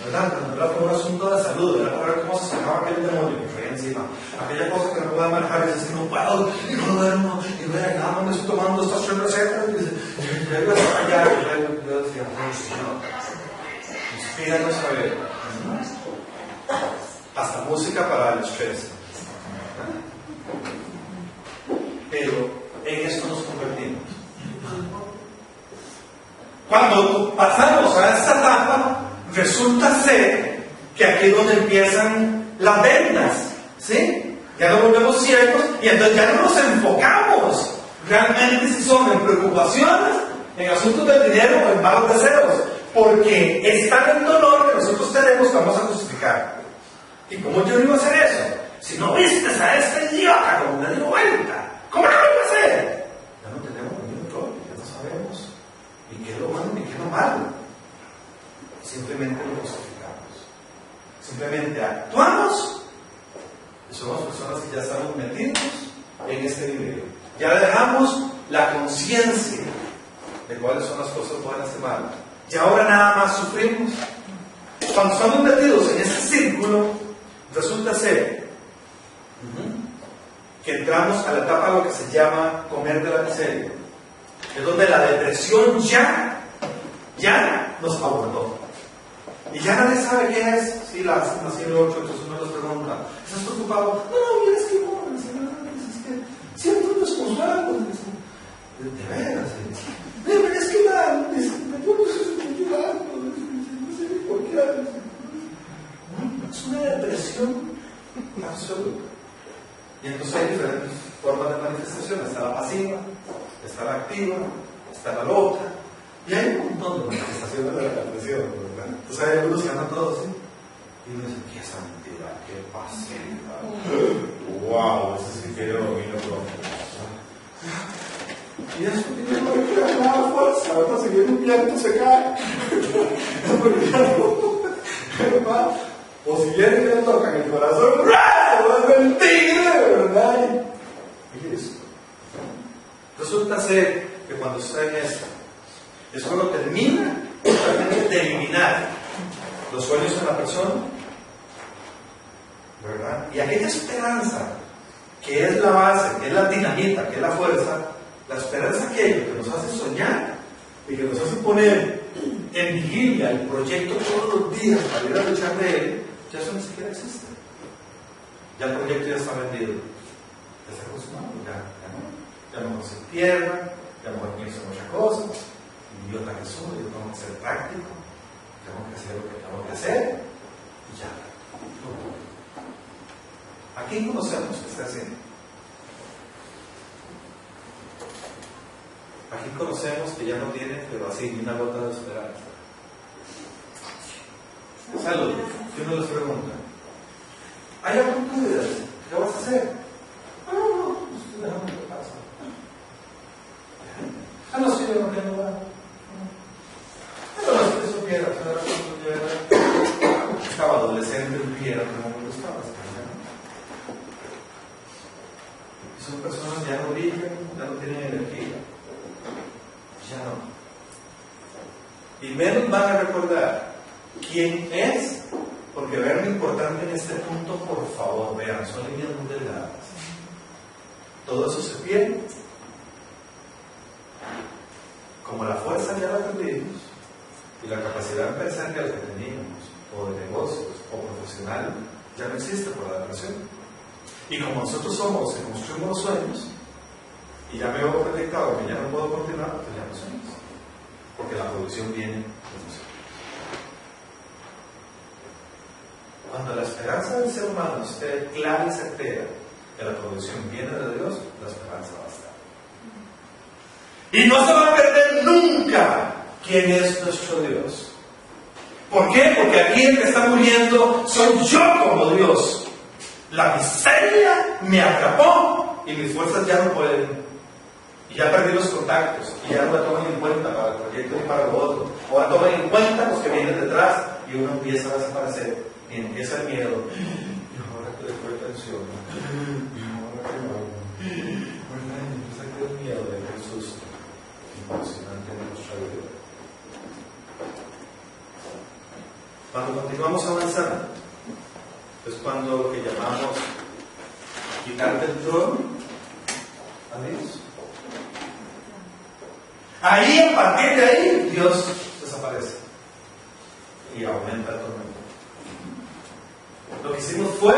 ¿Verdad? Pero fue un asunto de salud, era para ver cómo se sacaba aquel demonio que traía encima. Aquella cosa que no puede manejar y dice, no puedo, y no duermo, y vea, nada más me estoy tomando estas 3 recetas. Y dice, ya iba a allá, y yo decía, no, Señor, inspíranos a ver. Hasta música para el estrés. Pero en esto nos convertimos. Cuando pasamos a esta etapa, resulta ser que aquí es donde empiezan las ventas, ¿sí? Ya nos volvemos ciegos y entonces ya no nos enfocamos realmente si son en preocupaciones, en asuntos del dinero o en malos deseos, porque es tan el dolor que nosotros tenemos que vamos a justificar. ¿Y cómo yo no iba a hacer eso? Si no vistes a este idiota como me dio vuelta, ¿cómo no lo iba a hacer? Ya no tenemos ningún control, ya no sabemos ni qué es lo bueno ni qué es lo malo. Simplemente lo justificamos. Simplemente actuamos y somos personas que ya estamos metidos en este nivel. Ya dejamos la conciencia de cuáles son las cosas buenas y malas. Y ahora nada más sufrimos. Cuando estamos metidos en ese círculo, resulta ser que entramos a la etapa de lo que se llama comer de la miseria. Es donde la depresión ya ya nos abordó. Y ya nadie sabe qué es. Sí, lástima, así el 8, entonces uno les pregunta, ¿estás preocupado? No, mira, es que no, es que siempre nos juzgamos. De veras, es que nada, me pongo llorando, no sé ni por qué. Es una depresión absoluta. Y entonces hay diferentes formas de manifestación. Está la pasiva, está la activa, está la loca. Y hay un montón de manifestaciones de la depresión, ¿verdad? Entonces hay algunos que andan todos así. Y uno dice, qué santidad, qué pasiva. ¡Wow! Eso sí que yo domino todo. Y eso tiene que ver con la fuerza. Ahora si viene un viento se cae. O si viene y le tocan el corazón, se vuelve el tigre, ¿verdad? Oye, eso. Resulta ser que cuando está en esto, es cuando termina de eliminar los sueños en la persona, ¿verdad? Y aquella esperanza, que es la base, que es la dinamita, que es la fuerza, la esperanza que nos hace soñar y que nos hace poner en vigilia el proyecto todos los días para ir a luchar de él, ya eso ni siquiera existe. Ya el proyecto ya está vendido. Ya está consumado, ya no se pierda, ya no pienso en muchas cosas. Idiota que soy, yo tengo que ser práctico, tengo que hacer lo que tengo que hacer y ya. ¿A quién conocemos que está haciendo? ¿A quién conocemos que ya no tiene, pero así, ni una gota de esperanza? Salud. Y uno les pregunta, ¿hay algún duda? ¿Qué vas a hacer? No, estoy dejando que pasa. No, sí, yo no tengo nada. Pero no, si supiera, estaba adolescente, viera como me gustaba. Y son personas que ya no brillan, ya no tienen energía. Ya no. Y menos van a recordar quién es, porque vean lo importante en este punto, por favor, vean, son líneas muy delgadas. Todo eso se pierde. Como la fuerza ya la perdimos, y la capacidad empresarial que teníamos, o de negocios, o profesional, ya no existe por la depresión. Y como nosotros somos, que construimos los sueños, y ya me veo proyectado que ya no puedo continuar, pues ya no sueños. Porque la producción viene de nosotros. Cuando la esperanza del ser humano esté clara y certera que la producción viene de Dios, la esperanza va a estar. Y no se va a perder nunca quién es nuestro Dios. ¿Por qué? Porque aquí el que está muriendo soy yo como Dios. La miseria me atrapó y mis fuerzas ya no pueden. Y ya perdí los contactos y ya no me toman en cuenta para el proyecto ni para lo otro. O me toman en cuenta los que vienen detrás y uno empieza a desaparecer y empieza el miedo. Y ahora que le doy atención. Y ahora que lo hago. ¿Verdad? Y empieza a el miedo de Jesús. Impresionante en nuestra vida. Cuando continuamos avanzando, es cuando lo que llamamos quitarte el trono a Dios. Ahí, a partir de ahí, Dios desaparece y aumenta el tormento. Lo que hicimos fue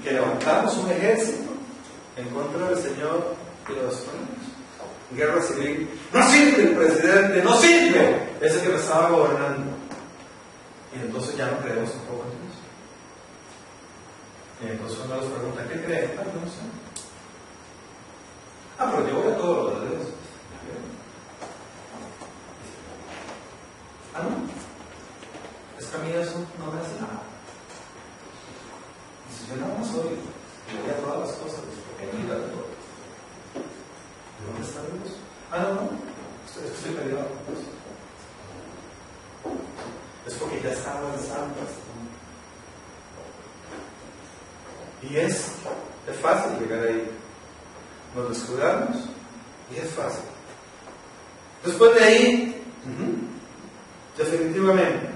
que levantamos un ejército en contra del Señor y lo destruimos. Guerra civil. No sirve el presidente, no sirve ese que me estaba gobernando. Y entonces ya no creemos un poco en Dios. Y entonces uno nos pregunta, ¿qué cree? Ah, no sé. Ah, pero yo voy a todo lo de Dios. Ah, no. Es que a mí eso no me hace nada. Y si yo nada más soy, y voy a todas las cosas, porque hay vida de todo. ¿De dónde está Dios? Ah, no, no. Estoy peleado con Dios. Es porque ya está avanzando. Y es fácil llegar ahí. Nos descuidamos y es fácil. Después de ahí, definitivamente,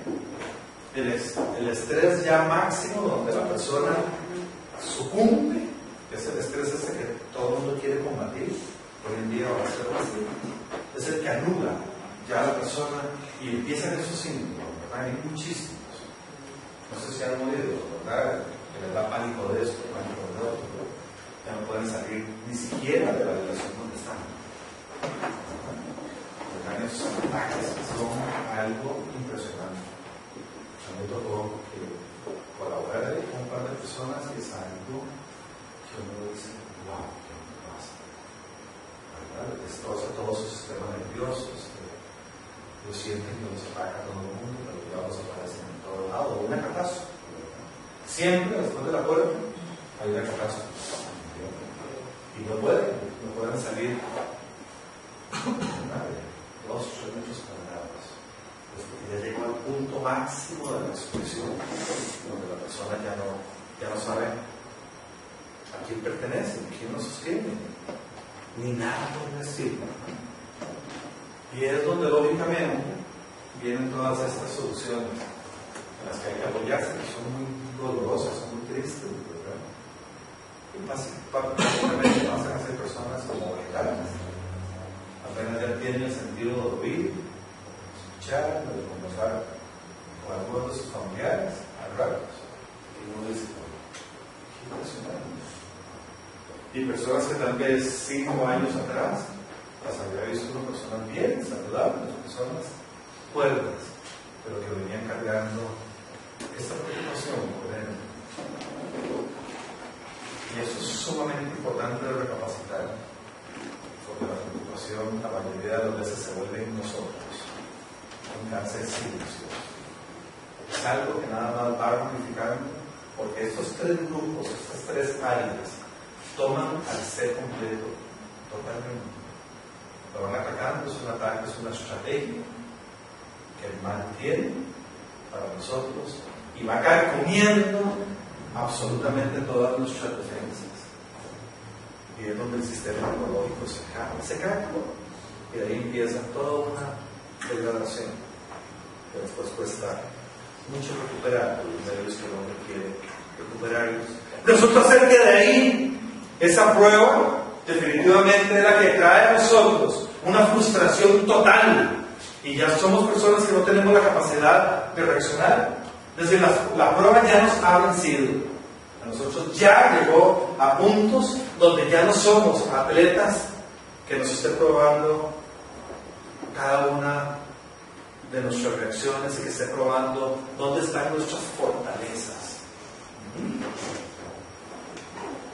el estrés ya máximo donde la persona sucumbe, que es el estrés ese que todo el mundo quiere combatir, hoy en día va a ser así, es el que anula ya la persona, y empiezan esos síntomas, ¿verdad? Hay muchísimos. No sé si han oído, ¿verdad? Que les da pánico de esto, pánico de otro, ¿verdad? Ya no pueden salir ni siquiera de la relación donde están. Esos ataques son algo impresionante. A mí me tocó colaborar con un par de personas y es algo que uno dice, wow, ¿qué me pasa? ¿Verdad? Destroza todo su sistema nervioso, lo sienten que los ataca a todo el mundo, pero ya los aparecen en todo lado, una catástrofe. Siempre después de la puerta hay una catástrofe. Y no pueden salir. Dos o 3 metros cuadrados, porque ya llegó al punto máximo de la expresión, donde la persona ya no sabe a quién pertenece, quién lo sostiene, ni nada por decirlo. Y es donde lógicamente vienen todas estas soluciones en las que hay que apoyarse, que son muy dolorosas, son muy tristes, ¿verdad? Y básicamente pasan a ser personas como vegetales. Apenas ya tienen el sentido de oír, de escuchar, de conversar con algunos de sus familiares, a ratos. Y uno dice, qué impresionante. Y personas que tal vez 5 años atrás las había visto como personas bien saludables, personas cuerdas, pero que venían cargando esta preocupación por él. Y eso es sumamente importante de recapacitar. Porque la preocupación, la mayoría de las veces se vuelve en nosotros un cáncer silencioso. Es algo que nada más va amplificando, porque estos 3 grupos, estas 3 áreas, toman al ser completo totalmente. Lo van atacando, es un ataque, es una estrategia que el mal tiene para nosotros y va carcomiendo absolutamente todas nuestras defensas. Y es donde el sistema neurológico se cae, y de ahí empieza toda una degradación que después cuesta mucho recuperar los medios que el hombre quiere recuperarlos. Resulta ser que de ahí esa prueba definitivamente es la que trae a nosotros una frustración total, y ya somos personas que no tenemos la capacidad de reaccionar. Es decir, la prueba ya nos ha vencido. A nosotros ya llegó a puntos donde ya no somos atletas que nos esté probando cada una de nuestras reacciones y que esté probando dónde están nuestras fortalezas.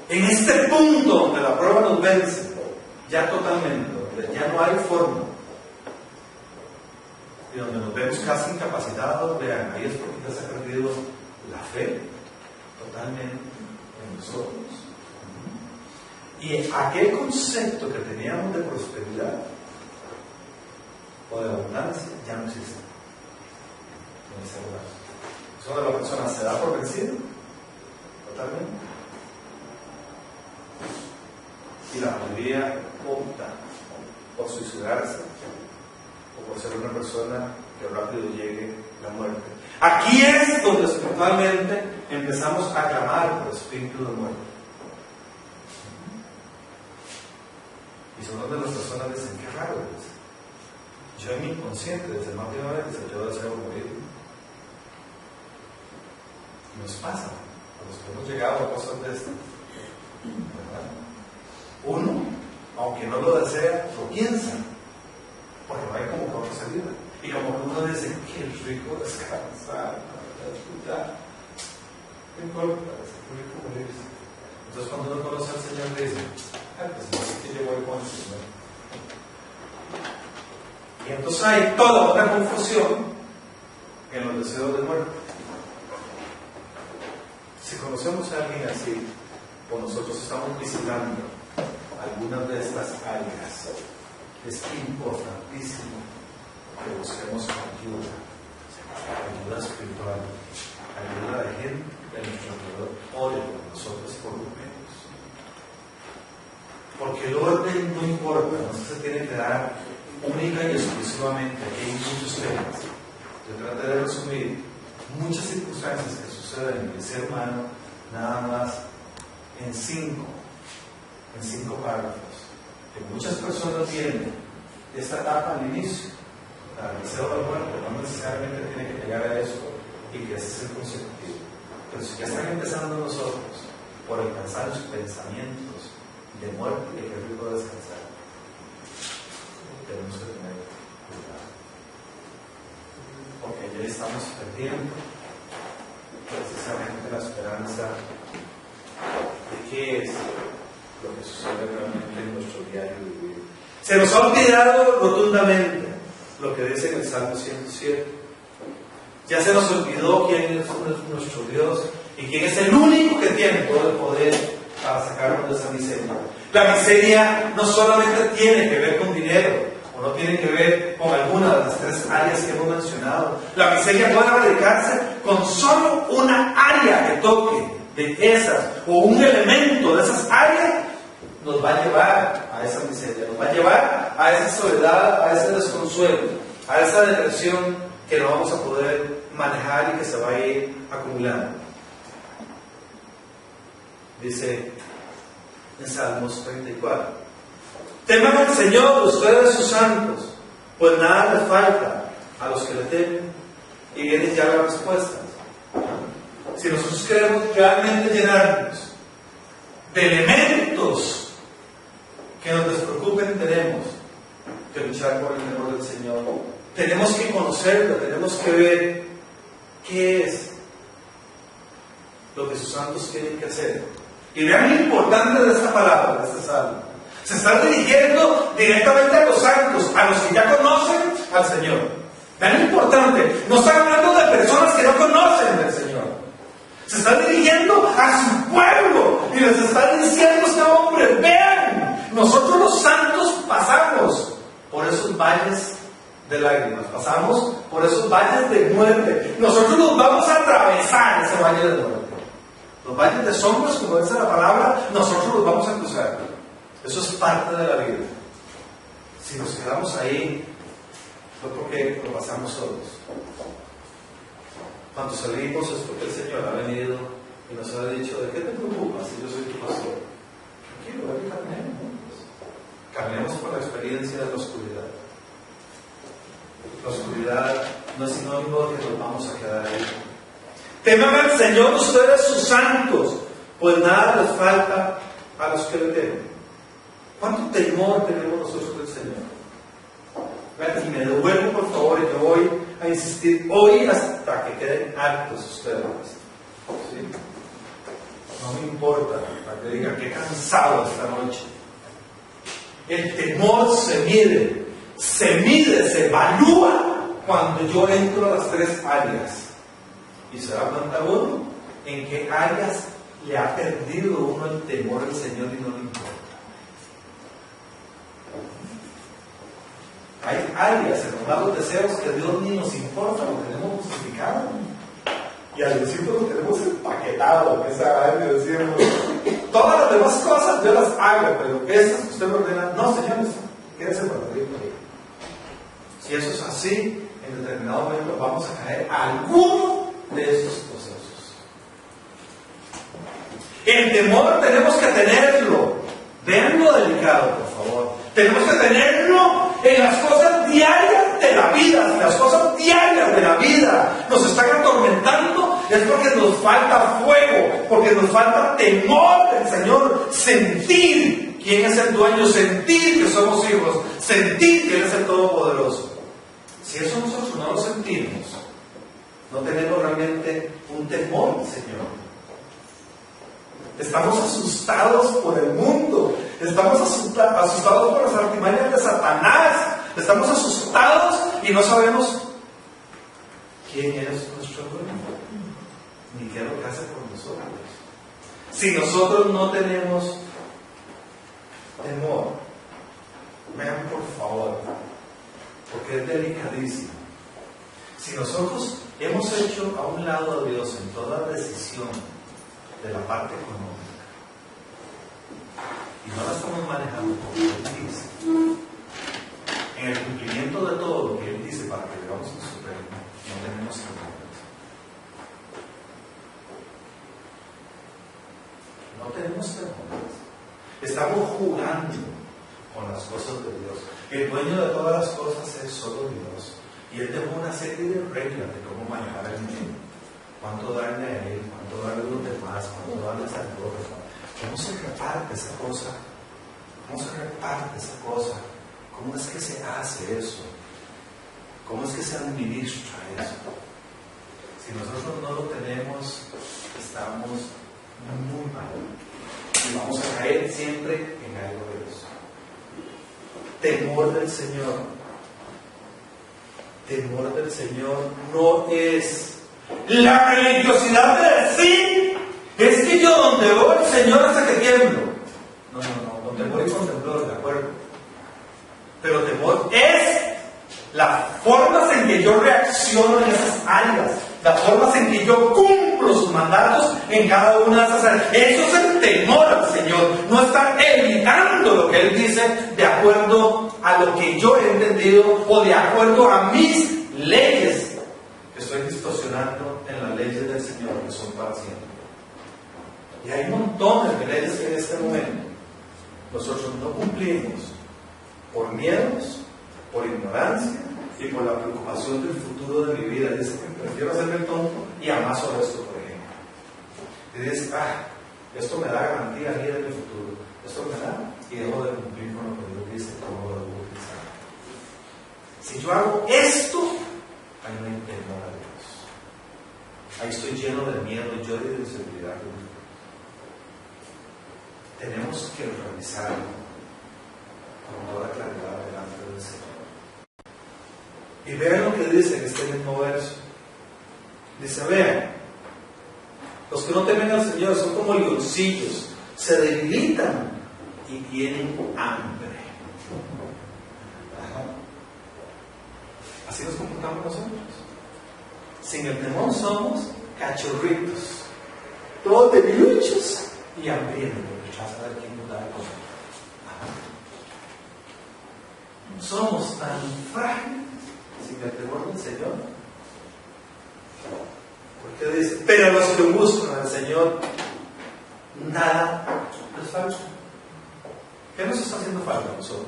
En este punto donde la prueba nos vence, ya totalmente, donde ya no hay forma, y donde nos vemos casi incapacitados, vean, ahí es porque ya se ha perdido la fe totalmente en nosotros. Y aquel concepto que teníamos de prosperidad o de abundancia ya no existe en ese lugar. Eso de la persona se da por vencido totalmente, y la mayoría opta por suicidarse o por ser una persona que rápido llegue la muerte. Aquí es donde espiritualmente empezamos a clamar por el espíritu de muerte. Y son donde las personas dicen, qué raro es. Yo en mi inconsciente, desde más de una vez, yo deseo morir. Nos pasa a los que hemos llegado a cosas de estas, ¿verdad? Uno, aunque no lo desea, lo piensa, porque no hay como que otra salida. Y como que uno dice, qué rico descansar, escuchar. No importa, es rico morirse. Entonces cuando uno conoce al Señor dice, pues no sé que yo voy con el Señor. Y entonces hay toda una confusión en los deseos de muerte. Si conocemos a alguien así, o nosotros estamos visitando algunas de estas áreas, es importantísimo que busquemos ayuda espiritual, ayuda de gente de nuestro alrededor, ore por nosotros por lo menos. Porque el orden no importa, no se tiene que dar única y exclusivamente. Aquí hay muchos temas. Yo traté de resumir muchas circunstancias que suceden en el ser humano, nada más en 5 párrafos. Que muchas personas tienen esta etapa al inicio, al deseo de la muerte, no necesariamente tiene que llegar a eso y que ese es el consecutivo. Pero si ya están empezando nosotros por alcanzar sus pensamientos de muerte y de que rico descansar, tenemos que tener cuidado, porque ya estamos perdiendo precisamente la esperanza de qué es lo que sucede realmente en nuestro diario vivir. Se nos ha olvidado rotundamente lo que dice en el Salmo 107. Ya se nos olvidó quién es nuestro Dios y quién es el único que tiene todo el poder para sacarnos de esa miseria. La miseria no solamente tiene que ver con dinero, o no tiene que ver con alguna de las tres áreas que hemos mencionado. La miseria puede radicarse con solo una área que toque de esas, o un elemento de esas áreas, nos va a llevar a esa miseria, nos va a llevar a esa soledad, a ese desconsuelo, a esa depresión que no vamos a poder manejar y que se va a ir acumulando. Dice en Salmos 34: teman al Señor ustedes sus santos, pues nada les falta a los que le temen. Y vienen ya las respuestas. Si nosotros queremos realmente llenarnos de elementos que nos despreocupen, tenemos que luchar por el temor del Señor. Tenemos que conocerlo, tenemos que ver qué es lo que sus santos tienen que hacer. Y vean lo importante de esta palabra, de este salmo. Se está dirigiendo directamente a los santos, a los que ya conocen al Señor. Vean lo importante, no está hablando de personas que no conocen del Señor. Se está dirigiendo a su pueblo y les está diciendo a este hombre: vean, nosotros los santos pasamos por esos valles de lágrimas, pasamos por esos valles de muerte. Nosotros nos vamos a atravesar ese valle de muerte. Los valles de sombras, como dice la palabra, nosotros los vamos a cruzar. Eso es parte de la vida. Si nos quedamos ahí, fue porque lo pasamos solos. Cuando salimos es porque el Señor ha venido y nos ha dicho: ¿de qué te preocupas si yo soy tu pastor? Tranquilo, ven y caminemos juntos. Caminemos por la experiencia de la oscuridad. La oscuridad no es sinónimo de que nos vamos a quedar ahí. Teman al Señor ustedes sus santos, pues nada les falta a los que le temen. ¿Cuánto temor tenemos nosotros del Señor? Y me devuelvo, por favor, y me voy a insistir hoy hasta que queden hartos ustedes. ¿Sí? No me importa para que digan: qué cansado esta noche. El temor se mide, se evalúa cuando yo entro a las tres áreas. Y se da cuenta uno en qué áreas le ha perdido uno el temor al Señor y no le importa. Hay áreas en los malos deseos que a Dios ni nos importa, lo tenemos justificado. Y al discípulo lo tenemos empaquetado en esa área y decimos: todas las demás cosas yo las hago, pero esas que usted me ordena, no, señores, quédese para pedir por ahí. Si eso es así, en determinado momento vamos a caer a alguno de estos procesos. El temor tenemos que tenerlo. Vean lo delicado, por favor. Tenemos que tenerlo en las cosas diarias de la vida. Si las cosas diarias de la vida nos están atormentando, es porque nos falta fuego, porque nos falta temor del Señor. Sentir quién es el dueño, sentir que somos hijos, sentir que Él es el Todopoderoso. Si eso nosotros no lo sentimos, no tenemos realmente un temor del Señor. Estamos asustados por el mundo, estamos asustados por las artimañas de Satanás, estamos asustados y no sabemos quién es nuestro dueño, ni qué es lo que hace por nosotros. Si nosotros no tenemos temor, vean por favor, porque es delicadísimo. Si nosotros hemos hecho a un lado a Dios en toda decisión de la parte económica y no la estamos manejando como Él dice, en el cumplimiento de todo lo que Él dice para que vivamos en su reino, no tenemos temor. No tenemos temor. Estamos jugando con las cosas de Dios. El dueño de todas las cosas es solo Dios. Y Él dejó una serie de reglas de cómo manejar el dinero. Cuánto darle a Él, cuánto darle a los demás, cuánto darle a todos. ¿Cómo se reparte esa cosa? ¿Cómo se reparte esa cosa? ¿Cómo es que se hace eso? ¿Cómo es que se administra eso? Si nosotros no lo tenemos, estamos muy mal. Y vamos a caer siempre en algo de eso. Temor del Señor. Temor del Señor no es la religiosidad de decir, es que yo donde veo al Señor hasta que tiemblo. No, con temor y con temblor, de acuerdo. Pero temor es las formas en que yo reacciono en esas áreas, las formas en que yo cumplo sus mandatos en cada una de esas áreas. Eso es el temor al Señor, no estar evitando lo que Él dice de acuerdo a lo que yo he entendido o de acuerdo a mis leyes que estoy distorsionando en las leyes del Señor que son para siempre. Y hay montones de leyes que en este momento nosotros no cumplimos por miedos, por ignorancia y por la preocupación del futuro de mi vida. Dice que prefiero hacerme el tonto y amar sobre esto, por ejemplo. Y dice, esto me da garantía a mí de mi futuro. Esto me da y dejo de cumplir con lo que Dios dice, cómo lo debo utilizar. Si yo hago esto, ahí no hay temor a Dios. Ahí estoy lleno de miedo, yo de inseguridad. Tenemos que revisarlo con toda claridad delante del Señor. Y vean lo que dice en este mismo verso. Dice, vean, los que no temen al Señor son como leoncillos, se debilitan y tienen hambre. Ajá. Así nos comportamos nosotros. Sin el temor somos cachorritos, todos debiluchos y hambrientos. A saber quién nos da de comer. Somos tan frágiles sin el temor del Señor. Porque dice, pero a los que buscan al Señor, nada les falta. ¿Qué nos está haciendo falta a nosotros?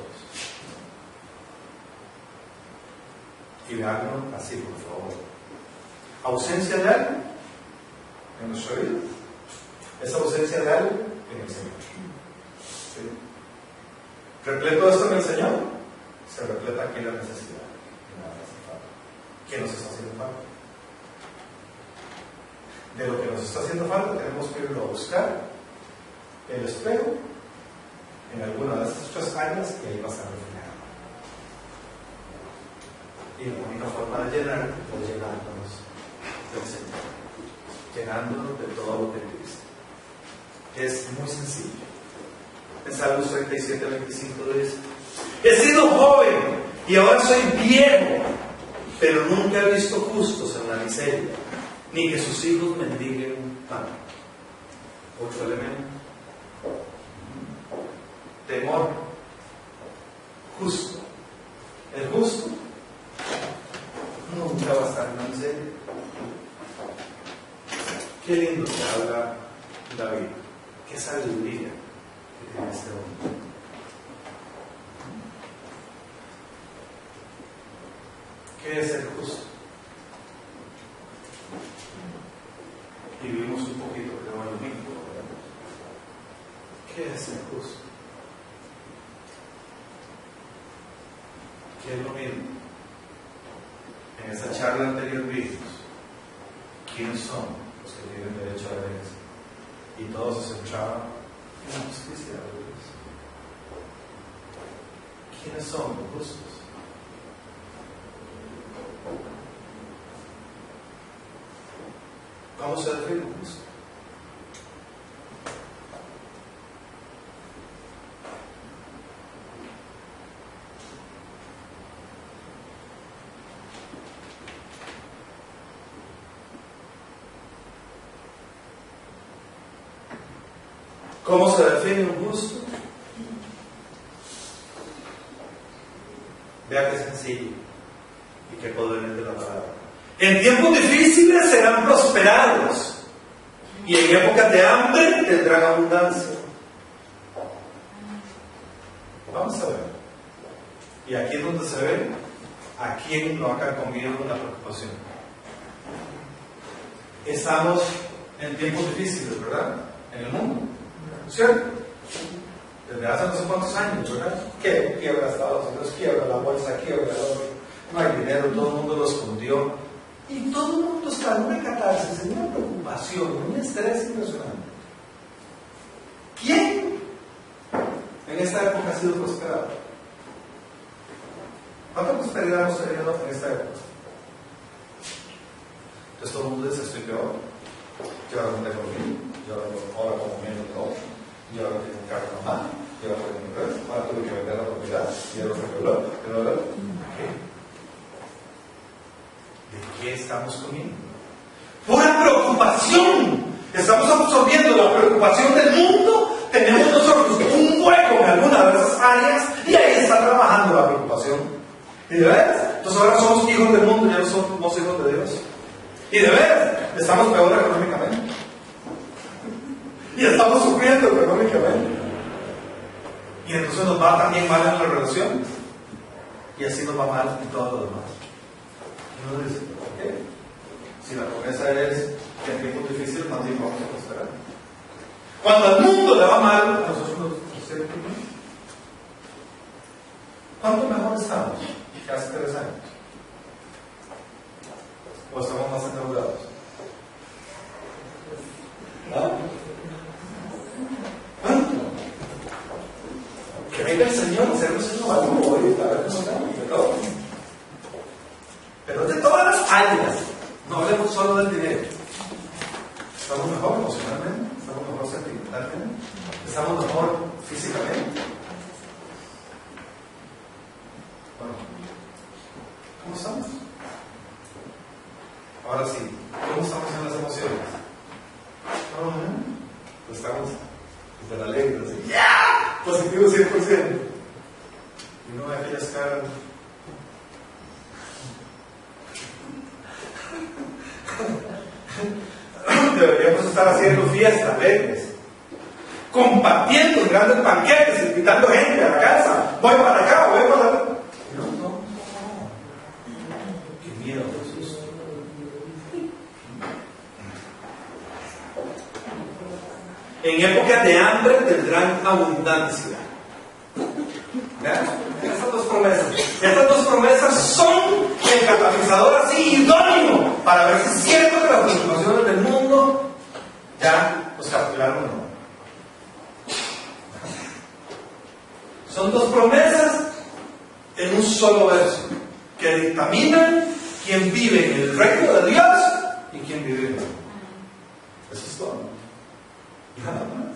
Y veámoslo así, por favor. Ausencia de algo en nuestra vida. Esa ausencia de algo en el Señor. ¿Sí? ¿Repleto esto en el Señor? Se repleta aquí la necesidad. ¿Qué nos está haciendo falta? De lo que nos está haciendo falta tenemos que irlo a buscar el espejo en alguna de estas tres áreas que ahí va a estar reflejado. Y la única forma de llenar es llenándonos del Señor, llenándonos de todo lo que Cristo. Es muy sencillo. En Salmos 37, 25 dice: he sido joven y ahora soy viejo, pero nunca he visto justos en la miseria, ni que sus hijos mendiguen pan. Otro elemento. Temor. Justo. El justo nunca va a estar en la miseria. Qué lindo que habla David. Qué sabiduría que tiene este hombre. ¿Qué es ser justo? Y vimos un poquito, creo, el domingo, ¿verdad? ¿Qué es ser justo? ¿Qué es lo mismo? En esa charla anterior vimos quiénes son los que tienen derecho a la herencia. Y todos se centraban en la justicia de Dios. ¿Quiénes son los justos? ¿Cómo se define un justo? ¿Cómo se define un justo? Vea qué sencillo y qué poder es de la palabra. En tiempos difíciles serán prosperados y en épocas de hambre tendrán abundancia. Vamos a ver. Y aquí es donde se ve ¿A quién lo ha carcomido la preocupación? Estamos en tiempos difíciles, ¿verdad? En el mundo, ¿cierto? Desde hace no sé cuántos años, ¿verdad? Quiebra Estados Unidos, quiebra la bolsa, quiebra el otro. No hay dinero, todo el mundo lo escondió. Y todo el mundo está en una catarsis, en una preocupación, en un estrés impresionante. ¿Quién en esta época ha sido prosperado? ¿Cuánta prosperidad hemos tenido en esta época? Entonces todo el mundo dice, estoy peor. Yo ahora no tengo bien, yo ahora como menos de otro, yo ahora tengo un carro normal, yo ahora tengo un ingreso, ahora tuve que vender la propiedad, y ahora tengo ¿De qué estamos comiendo? ¡Pura preocupación! Estamos absorbiendo la preocupación del mundo. Tenemos nosotros un hueco en alguna de esas áreas y ahí está trabajando la preocupación. ¿Y de veras? Entonces ahora somos hijos del mundo, ya no somos hijos de Dios. Y de veras, estamos peor económicamente. Y estamos sufriendo económicamente. Y entonces nos va también mal en las relaciones. Y así nos va mal en todo lo demás. Y uno dice, ¿por qué? Si la promesa es que en tiempos difíciles más bien vamos a prosperar. Cuando al mundo le va mal, a nosotros nos sirve bien. ¿Cuánto mejor estamos que hace 3 años? ¿O estamos más endeudados? ¿Ah? ¿Cuánto? Que venga el Señor a hacernos eso algo hoy, a ver cómo estamos, de todo. Pero de todas las áreas, no hablemos solo del dinero. Estamos mejor emocionalmente, estamos mejor sentimentalmente, estamos mejor físicamente. Bueno, ¿cómo estamos? Ahora sí, ¿cómo estamos en las emociones? Pues estamos desde la alegre, así, ¡ya! Positivo 100%. Y uno ve aquellas caras. Deberíamos estar haciendo fiestas alegres, compartiendo grandes banquetes, invitando gente a la casa. Voy para acá, voy para allá. No. Qué miedo, Jesús. En épocas de hambre tendrán abundancia. ¿Vean? Estas dos promesas son el catalizador así idóneo para ver si es cierto que las preocupaciones del mundo ya los capturaron o no. Son 2 promesas en un solo verso que dictaminan quién vive en el reino de Dios y quién vive en el mundo. Eso es todo. Nada más.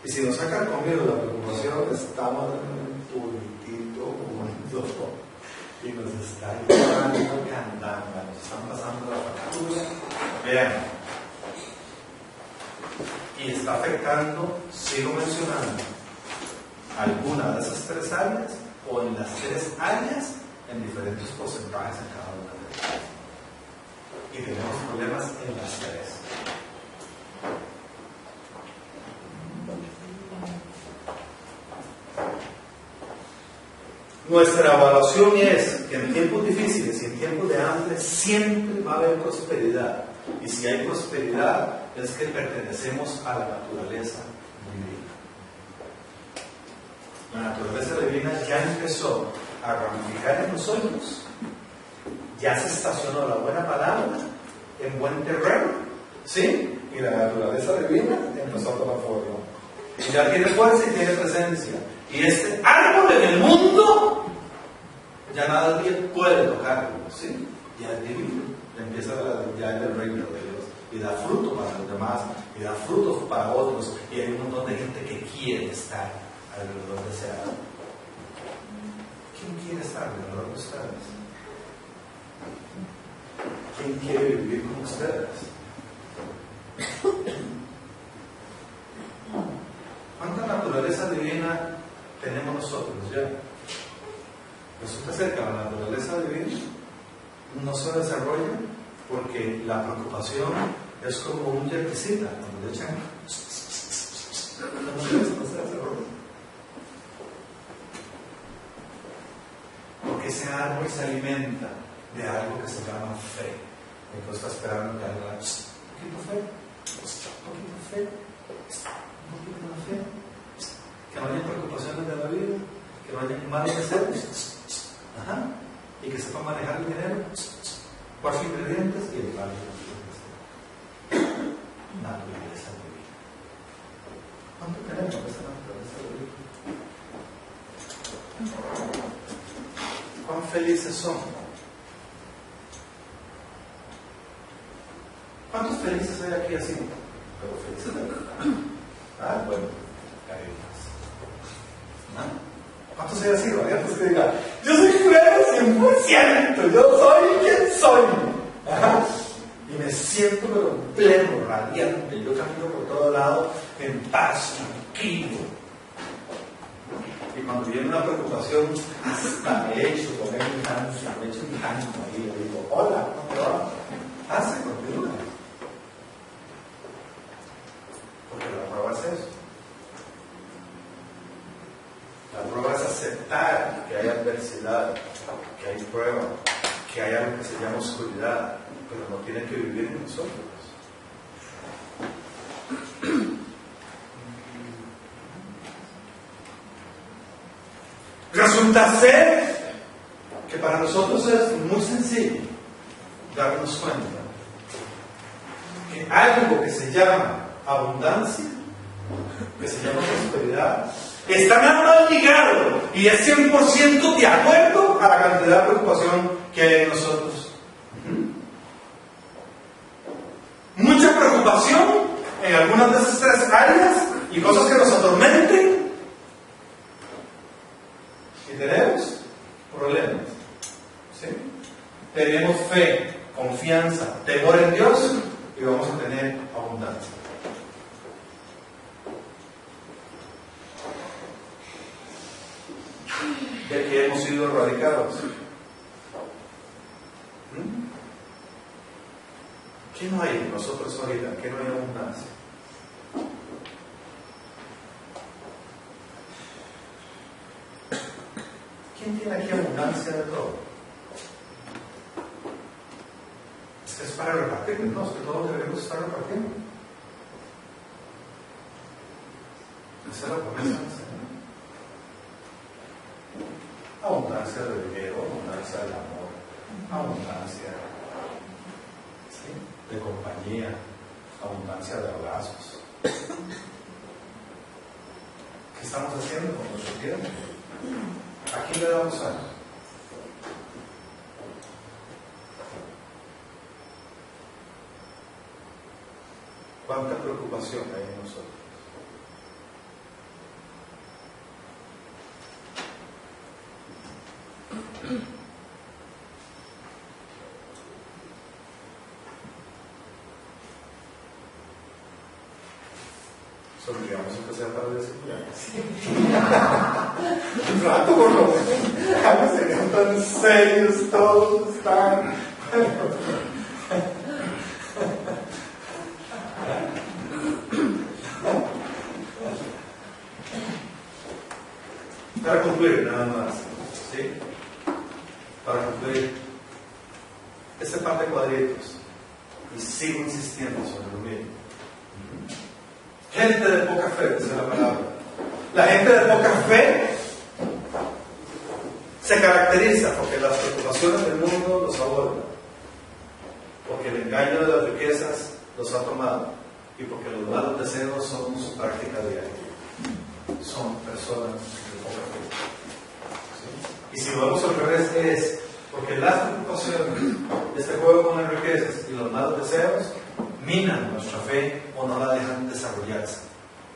Y si nos sacan conmigo la preocupación, estamos en un puntito mundo y nos está llevando candanga, nos están pasando la factura. Vean. Y está afectando, sigo mencionando, alguna de esas 3 áreas o en las 3 áreas en diferentes porcentajes en cada una de ellas. Y tenemos problemas en las 3. Nuestra evaluación es que en tiempos difíciles y en tiempos de hambre siempre va a haber prosperidad. Y si hay prosperidad es que pertenecemos a la naturaleza divina. La naturaleza divina ya empezó a ramificar en nosotros. Ya se estacionó la buena palabra en buen terreno, ¿sí? Y la naturaleza divina empezó a tomar forma. Y ya tiene fuerza y tiene presencia. Y este árbol en el mundo ya nadie puede tocarlo, ¿sí? Ya es divino, ya es del reino de Dios y da fruto para los demás y da frutos para otros y hay un montón de gente que quiere estar alrededor de ese árbol. ¿Quién quiere estar alrededor de ustedes? ¿Quién quiere vivir con ustedes? ¿Cuánta naturaleza divina tenemos nosotros ya? Resulta ser que la naturaleza divina no se desarrolla porque la preocupación es como un yerticida, cuando le echan. No se desarrolla. Porque ese árbol se alimenta de algo que se llama fe. Entonces está esperando que haya un poquito de fe, un poquito de fe, un poquito de fe, que no haya preocupaciones de la vida, que no haya malos deseos, y que sepa manejar el dinero, por sus ingredientes y el valor de naturaleza divina. ¿Cuánto tenemos esa naturaleza divina? ¿Cuán felices somos? ¿Cuántos felices hay aquí así? Pero felices de verdad. Bueno, cariños. ¿Cuántos hay así? Valientes que digan, yo soy pleno 100%, yo soy quien soy. Y me siento pero pleno, radiante. Yo camino por todo lado en paz, tranquilo. Y cuando viene una preocupación, hasta me echo con él un canto, me echo un canto ahí, le digo, hola, ¿cómo te va? Hace, continúa. Porque la prueba es eso. La prueba es aceptar que hay adversidad, que hay prueba, que hay algo que se llama oscuridad, pero no tiene que vivir en nosotros. Resulta ser que para nosotros es muy sencillo darnos cuenta que algo que se llama abundancia, que se llama prosperidad, está nada más ligado y es 100% de acuerdo a la cantidad de preocupación que hay en nosotros. Mucha preocupación en algunas de esas tres áreas y cosas que nos atormenten. Y tenemos problemas. ¿Sí? Tenemos fe, confianza, temor en Dios y vamos a tener abundancia. De que hemos sido erradicados. ¿Qué no hay en nosotros ahorita? ¿Qué no hay abundancia? ¿Quién tiene aquí abundancia de todo? Es que es para repartir, no, es que todos debemos estar repartiendo. Esa es la promesa del Señor. Abundancia de dinero, abundancia del amor, abundancia, ¿sí?, de compañía, abundancia de abrazos. ¿Qué estamos haciendo con nuestro tiempo? ¿A quién le damos algo? ¿Cuánta preocupación hay en nosotros? Sonriamos aunque sea para disciplinar. Un rato por lo menos. Ya no serían tan serios todos, están. Para concluir, nada más. ¿Sí? Para concluir, este par de cuadritos, y sigo insistiendo sobre lo mismo. Gente de poca fe, esa es la palabra. La gente de poca fe se caracteriza porque las preocupaciones del mundo los abordan, porque el engaño de las riquezas los ha tomado y porque los malos deseos son su práctica diaria. Son personas de poca fe. ¿Sí? Y si lo vemos al revés, es porque las preocupaciones de este juego con las riquezas y los malos deseos minan nuestra fe o no la dejan desarrollarse.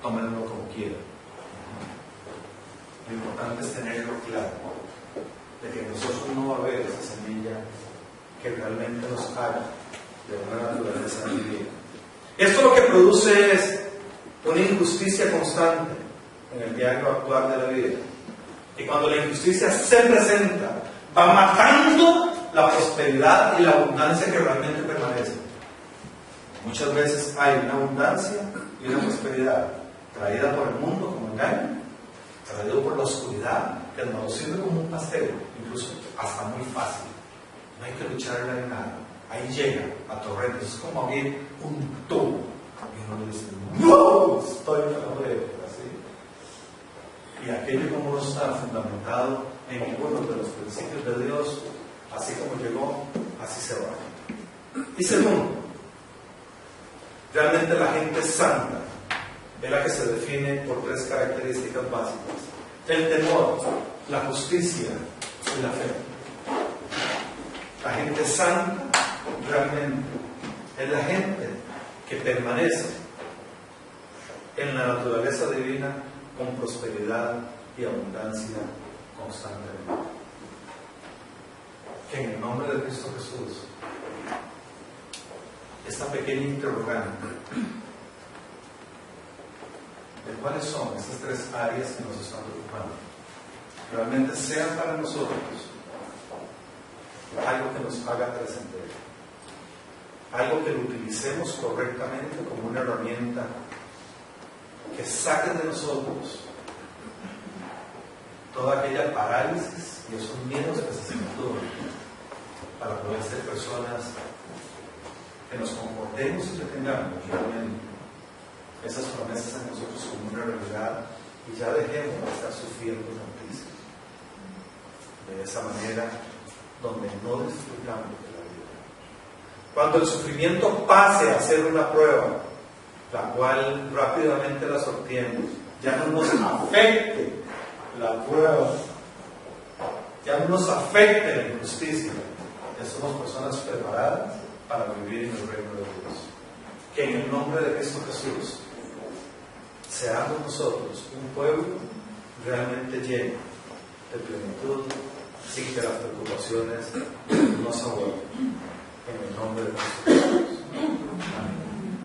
Tómenlo como quieran. Lo importante es tenerlo claro, de que nosotros no va a haber esa semilla que realmente nos haga de una naturaleza divina. Esto lo que produce es una injusticia constante en el diario actual de la vida. Y cuando la injusticia se presenta, va matando la prosperidad y la abundancia que realmente permanece. Muchas veces hay una abundancia y una prosperidad traída por el mundo como engaño, traído por la oscuridad, que nos sirve como un pastel, incluso hasta muy fácil. No hay que lucharla de nada. Ahí llega a torrentes. Es como abrir un tubo. Y uno dice, ¡wow! Estoy en la bodega. ¿Sí? Y aquello como no está fundamentado en ninguno de los principios de Dios, así como llegó, así se va. Y segundo, realmente la gente santa es la que se define por 3 características básicas: el temor, la justicia y la fe. La gente santa realmente es la gente que permanece en la naturaleza divina con prosperidad y abundancia constantemente. Que en el nombre de Cristo Jesús, esta pequeña interrogante de cuáles son estas 3 áreas que nos están preocupando, realmente sean para nosotros algo que nos haga trascender, algo que lo utilicemos correctamente como una herramienta que saque de nosotros toda aquella parálisis y esos miedos que se acentúan, para poder ser personas que nos comportemos y que tengamos realmente esas promesas en nosotros como una realidad, y ya dejemos de estar sufriendo tantísimo de esa manera donde no disfrutamos de la vida. Cuando el sufrimiento pase a ser una prueba, la cual rápidamente la sorteemos, ya no nos afecte la prueba, ya no nos afecte la injusticia, ya somos personas preparadas para vivir en el reino de Dios. Que en el nombre de Cristo Jesús seamos nosotros un pueblo realmente lleno de plenitud, sin que las preocupaciones nos abuelen.